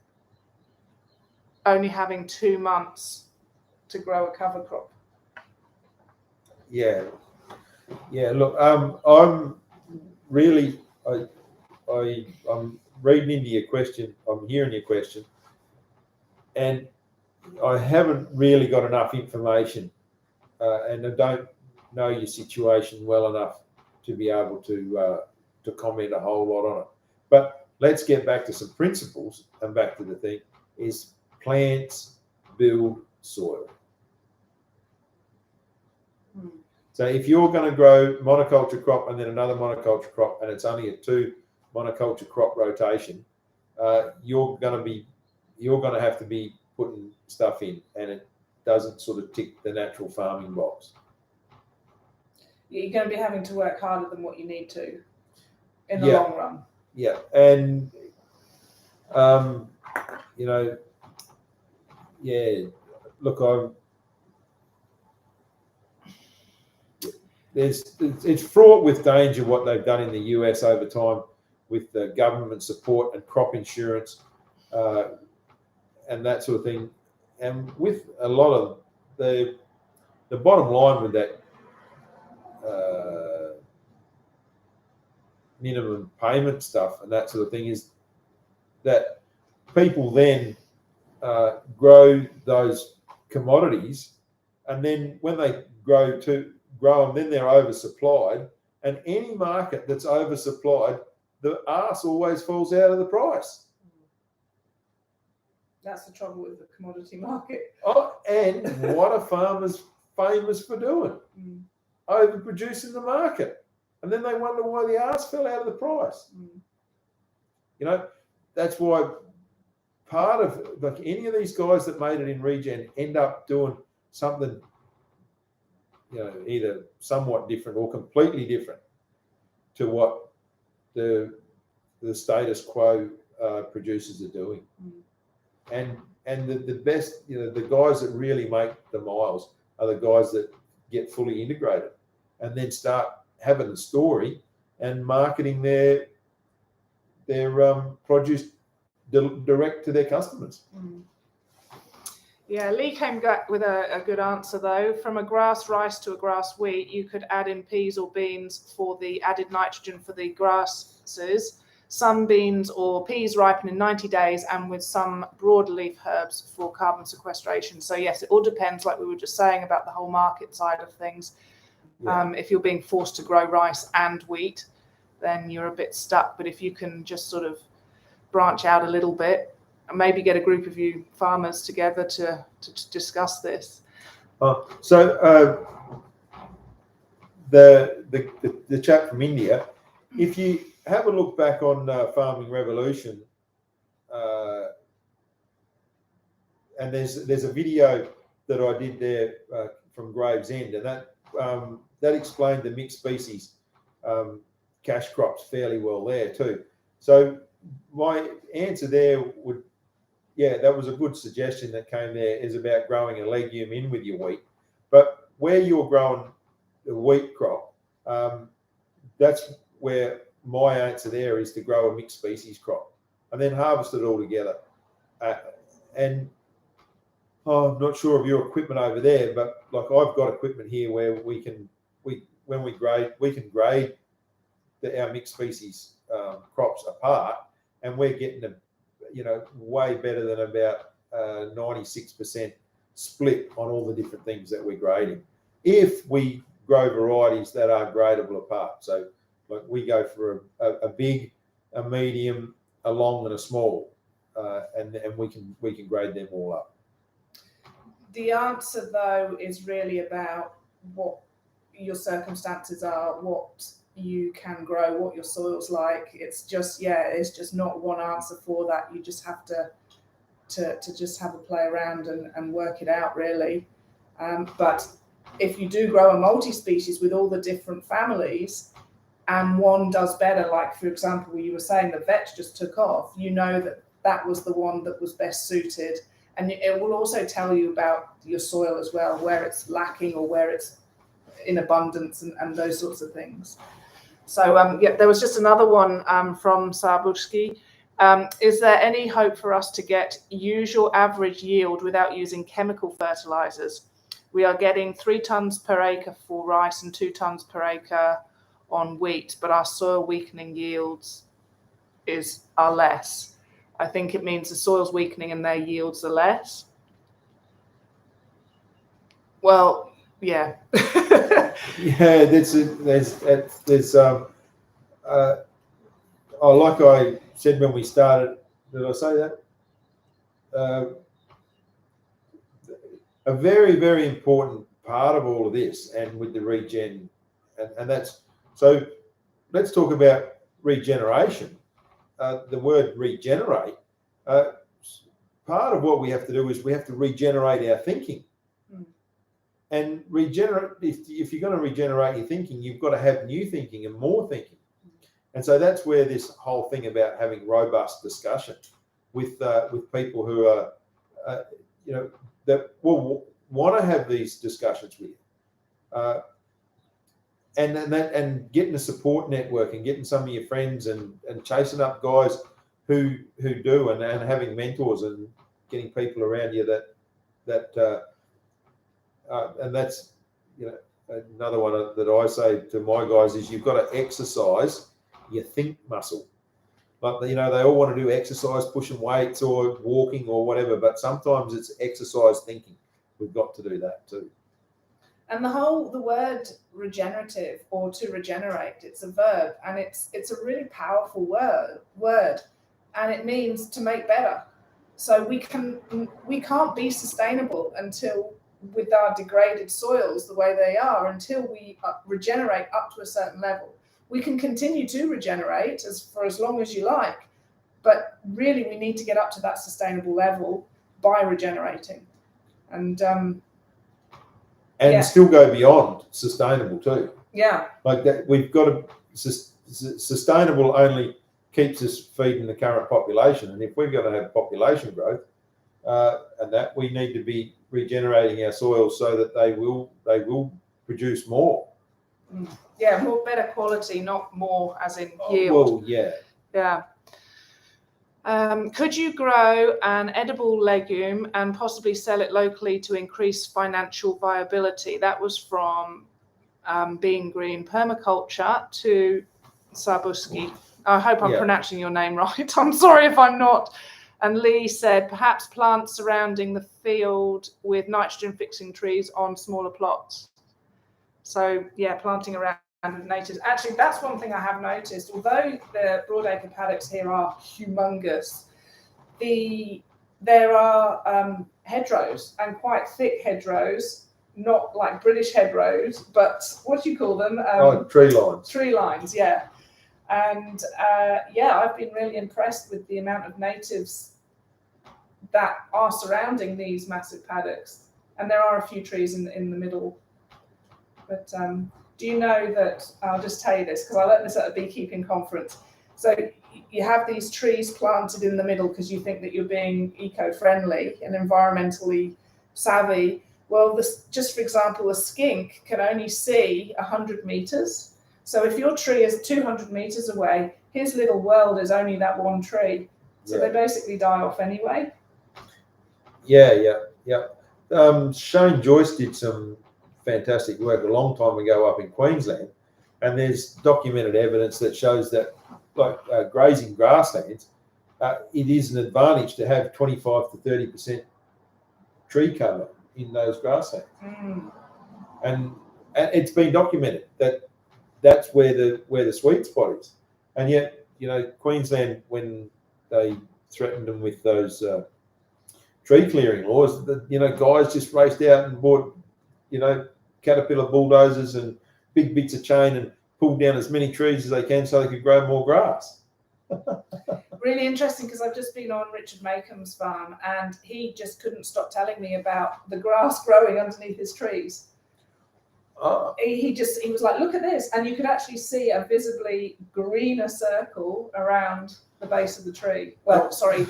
only having 2 months to grow a cover crop. Yeah. Yeah. Look, I'm really, I'm reading into your question. I'm hearing your question, and I haven't really got enough information, and I don't know your situation well enough to be able to comment a whole lot on it. But let's get back to some principles and back to the thing is plants build soil. So if you're going to grow monoculture crop and then another monoculture crop, and it's only a 2 monoculture crop rotation, you're going to have to be putting stuff in, and it doesn't sort of tick the natural farming box. You're going to be having to work harder than what you need to in the long run. Yeah, and you know, yeah. Look, it's fraught with danger what they've done in the US over time with the government support and crop insurance and that sort of thing, and with a lot of the bottom line with that minimum payment stuff and that sort of thing is that people then grow those commodities, and then when they grow them, then they're oversupplied, and any market that's oversupplied, the arse always falls out of the price. That's the trouble with the commodity market. Oh, and what are farmers famous for doing? Overproducing the market. And then they wonder why the arse fell out of the price. You know, that's why part of, like, any of these guys that made it in regen end up doing something either somewhat different or completely different to what the status quo producers are doing. And the best, the guys that really make the miles are the guys that get fully integrated and then start having a story and marketing their produce direct to their customers. Yeah, Lee came back with a good answer though. From a grass rice to a grass wheat, you could add in peas or beans for the added nitrogen for the grasses. Some beans or peas ripen in 90 days, and with some broadleaf herbs for carbon sequestration. So yes, it all depends, like we were just saying, about the whole market side of things. Yeah. If you're being forced to grow rice and wheat, then you're a bit stuck. But if you can just sort of branch out a little bit, and maybe get a group of you farmers together to discuss this. So the chap from India, if you have a look back on Farming Revolution, and there's a video that I did there from Gravesend, and that explained the mixed species cash crops fairly well there too. So my answer there would, that was a good suggestion that came there, is about growing a legume in with your wheat. But where you're growing the wheat crop, that's where my answer there is to grow a mixed species crop and then harvest it all together. And I'm not sure of your equipment over there, but like I've got equipment here where when we grade our mixed species crops apart, and we're getting them, way better than about 96% split on all the different things that we're grading, if we grow varieties that are gradable apart. So like we go for a big, a medium, a long, and a small, and we can grade them all up. The answer though is really about what your circumstances are, what you can grow, what your soil's like. It's just not one answer for that. You just have to just have a play around and work it out really. But if you do grow a multi-species with all the different families, and one does better, like for example, you were saying the vetch just took off, that was the one that was best suited. And it will also tell you about your soil as well, where it's lacking or where it's in abundance and those sorts of things. So there was just another one from Sabushki. Is there any hope for us to get usual average yield without using chemical fertilizers? We are getting 3 tons per acre for rice and 2 tons per acre on wheat, but our soil weakening yields are less. I think it means the soil's weakening and their yields are less. Well, yeah. Yeah, like I said when we started, did I say that? A very, very important part of all of this, and with the regen, and that's, so let's talk about regeneration. The word regenerate, part of what we have to do is we have to regenerate our thinking. And regenerate, if you're going to regenerate your thinking, you've got to have new thinking and more thinking. And so that's where this whole thing about having robust discussion with people who are, that will want to have these discussions with you. And getting a support network and getting some of your friends and chasing up guys who do, and having mentors and getting people around you that and that's another one that I say to my guys is you've got to exercise your think muscle. Like they all want to do exercise, pushing weights or walking or whatever, but sometimes it's exercise thinking. We've got to do that too. And the word regenerative, or to regenerate, it's a verb, and it's a really powerful word, and it means to make better. So we can't be sustainable until, with our degraded soils the way they are, until we regenerate up to a certain level. We can continue to regenerate for as long as you like, but really we need to get up to that sustainable level by regenerating. And and still go beyond sustainable too. Yeah. Like that, we've got to sustainable only keeps us feeding the current population, and if we're going to have population growth, and that we need to be regenerating our soils so that they will produce more. Yeah, more better quality, not more as in yield. Well, yeah. Yeah. Could you grow an edible legume and possibly sell it locally to increase financial viability? That was from Being Green Permaculture to Sabuski. I hope I'm pronouncing your name right. I'm sorry if I'm not. And Lee said, perhaps plants surrounding the field with nitrogen fixing trees on smaller plots. So yeah, planting around natives. Actually, that's one thing I have noticed. Although the broadacre paddocks here are humongous, there are hedgerows, and quite thick hedgerows, not like British hedgerows, but what do you call them? Tree lines. Tree lines, yeah. And I've been really impressed with the amount of natives that are surrounding these massive paddocks. And there are a few trees in the middle. But do you know that, I'll just tell you this, because I learned this at a beekeeping conference. So you have these trees planted in the middle because you think that you're being eco-friendly and environmentally savvy. Well, just for example, a skink can only see 100 meters. So if your tree is 200 meters away, his little world is only that one tree. So they basically die off anyway. Yeah. Shane Joyce did some fantastic work a long time ago up in Queensland, and there's documented evidence that shows that, like grazing grasslands, it is an advantage to have 25 to 30% tree cover in those grasslands. And it's been documented that that's where the sweet spot is. And yet, Queensland, when they threatened them with those tree clearing laws, guys just raced out and bought, Caterpillar bulldozers and big bits of chain and pulled down as many trees as they can so they could grow more grass. Really interesting, because I've just been on Richard Makeham's farm, and he just couldn't stop telling me about the grass growing underneath his trees. He was like, look at this, and you could actually see a visibly greener circle around the base of the tree. Well, sorry,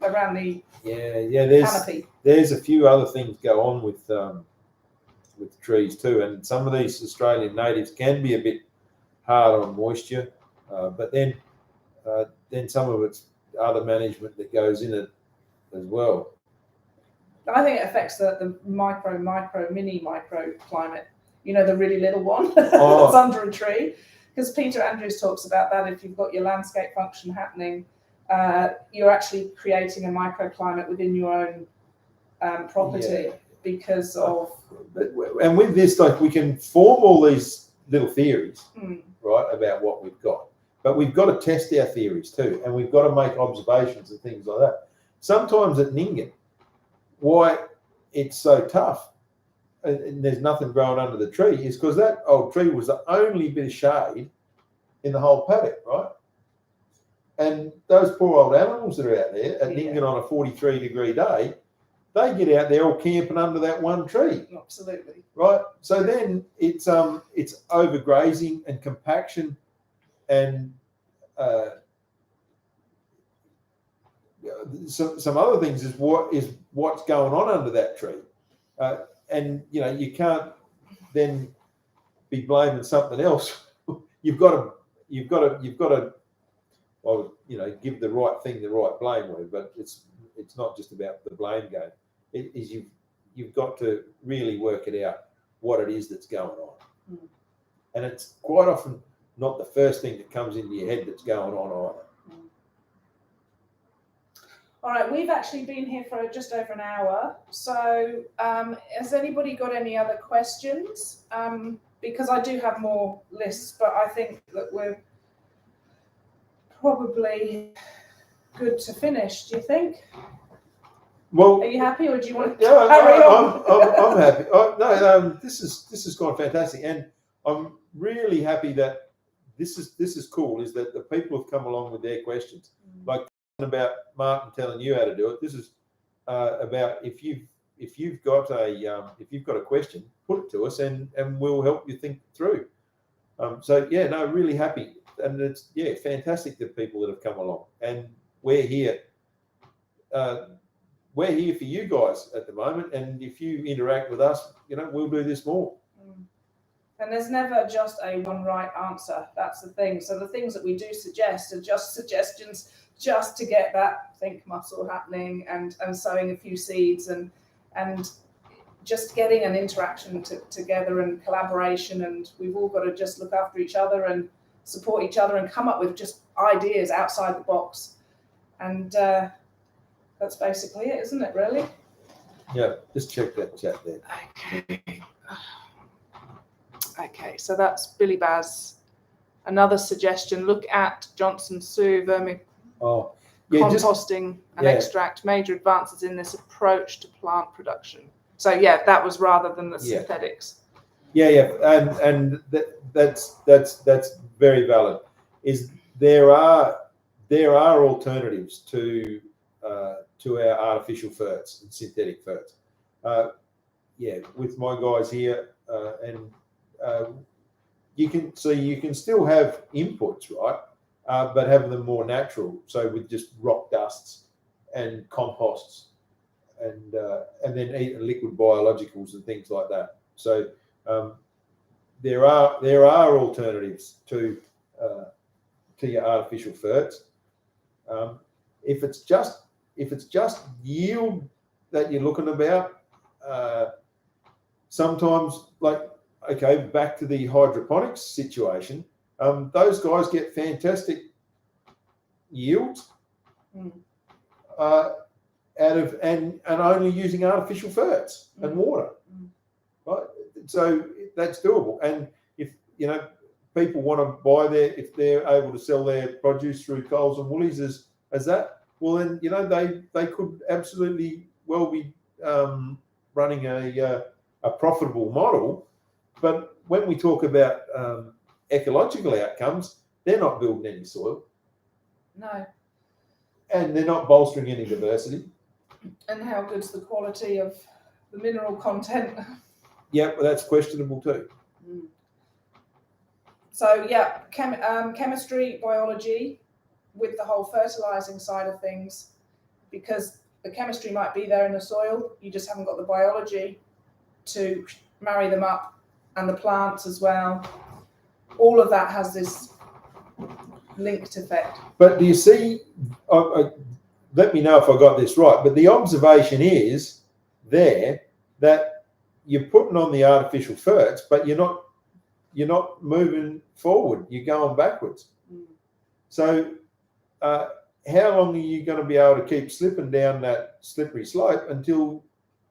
around the canopy. There's a few other things go on with trees too, and some of these Australian natives can be a bit hard on moisture, but then some of it's other management that goes in it as well. I think it affects the mini micro climate. The really little one that's under a tree. Because Peter Andrews talks about that. If you've got your landscape function happening, you're actually creating a microclimate within your own property because of. And with this, like, we can form all these little theories, right, about what we've got. But we've got to test our theories too, and we've got to make observations and things like that. Sometimes at Ningen, why it's so tough and there's nothing growing under the tree is because that old tree was the only bit of shade in the whole paddock, right? And those poor old animals that are out there at Ningen on a 43-degree day, they get out there all camping under that one tree. Absolutely. Right? So then it's overgrazing and compaction and some other things is what's going on under that tree. And you can't then be blaming something else. You've got to well, give the right thing the right blame word, but it's not just about the blame game. It is you've got to really work it out what it is that's going on. And it's quite often not the first thing that comes into your head that's going on either. All right, we've actually been here for just over an hour. So has anybody got any other questions? Because I do have more lists, but I think that we're probably good to finish. Do you think? Well, are you happy, or do you want to carry on? I'm happy. No, this has gone fantastic, and I'm really happy that this is cool. Is that the people have come along with their questions, like about Martin telling you how to do it. This is about if if you've got a question, put it to us, and we'll help you think through. So yeah, no, really happy, and it's fantastic that people that have come along, and we're here. We're here for you guys at the moment, and if you interact with us, we'll do this more. And there's never just a one right answer. That's the thing. So the things that we do suggest are just suggestions, just to get that think muscle happening, and sowing a few seeds, and just getting an interaction together and collaboration. And we've all got to just look after each other and support each other and come up with just ideas outside the box. And that's basically it, isn't it, really? Yeah, just check that chat there. Okay, so that's Billy Baz. Another suggestion, look at Johnson Sioux composting and extract, major advances in this approach to plant production. So yeah, that was rather than the synthetics. And that's very valid. Is there are alternatives to our artificial ferts and synthetic ferts. With my guys here, and you can still have inputs, right? But have them more natural. So with just rock dusts and composts, and then eat liquid biologicals and things like that. So there are alternatives to your artificial ferts. If it's just yield that you're looking about, sometimes, back to the hydroponics situation, those guys get fantastic yields out of and only using artificial ferts and water, right? So that's doable. And if people want to buy if they're able to sell their produce through Coles and Woolies as that, well then they could absolutely well be running a profitable model. But when we talk about ecological outcomes, they're not building any soil. No. And they're not bolstering any diversity. And how good's the quality of the mineral content? Yeah, well, that's questionable too. So yeah, chemistry, biology, with the whole fertilizing side of things, because the chemistry might be there in the soil, you just haven't got the biology to marry them up, and the plants as well. All of that has this linked effect. But do you see, let me know if I got this right, but the observation is there that you're putting on the artificial ferts, but you're not moving forward, you're going backwards. So how long are you going to be able to keep slipping down that slippery slope until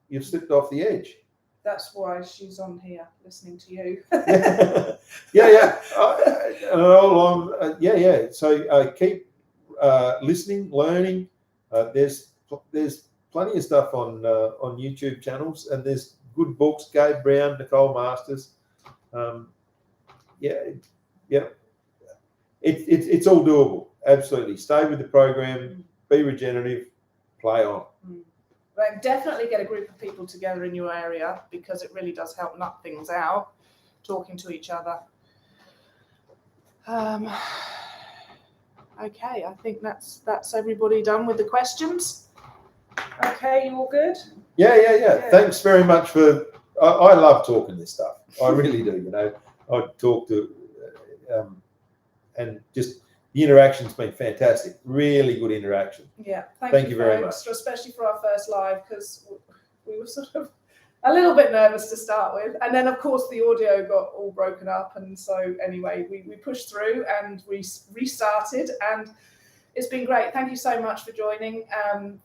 you've slipped off the edge? That's why she's on here listening to you. So keep listening, learning. There's plenty of stuff on YouTube channels, and there's good books. Gabe Brown, Nicole Masters. It's all doable. Absolutely, stay with the program. Be regenerative. Play on. But definitely get a group of people together in your area, because it really does help nut things out, talking to each other. Okay, I think that's everybody done with the questions. Okay, you all good? Yeah. Thanks very much for. I love talking this stuff. I really do. I talk to, and just. The interaction's been fantastic. Really good interaction. Yeah, thank you very much. Especially for our first live, because we were sort of a little bit nervous to start with. And then, of course, the audio got all broken up. And so, anyway, we pushed through and we restarted. And it's been great. Thank you so much for joining.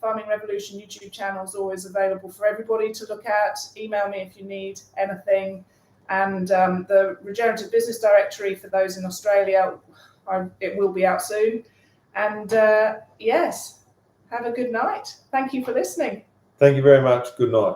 Farming Revolution YouTube channel is always available for everybody to look at. Email me if you need anything. And the Regenerative Business Directory for those in Australia, it will be out soon. And yes, have a good night. Thank you for listening. Thank you very much. Good night.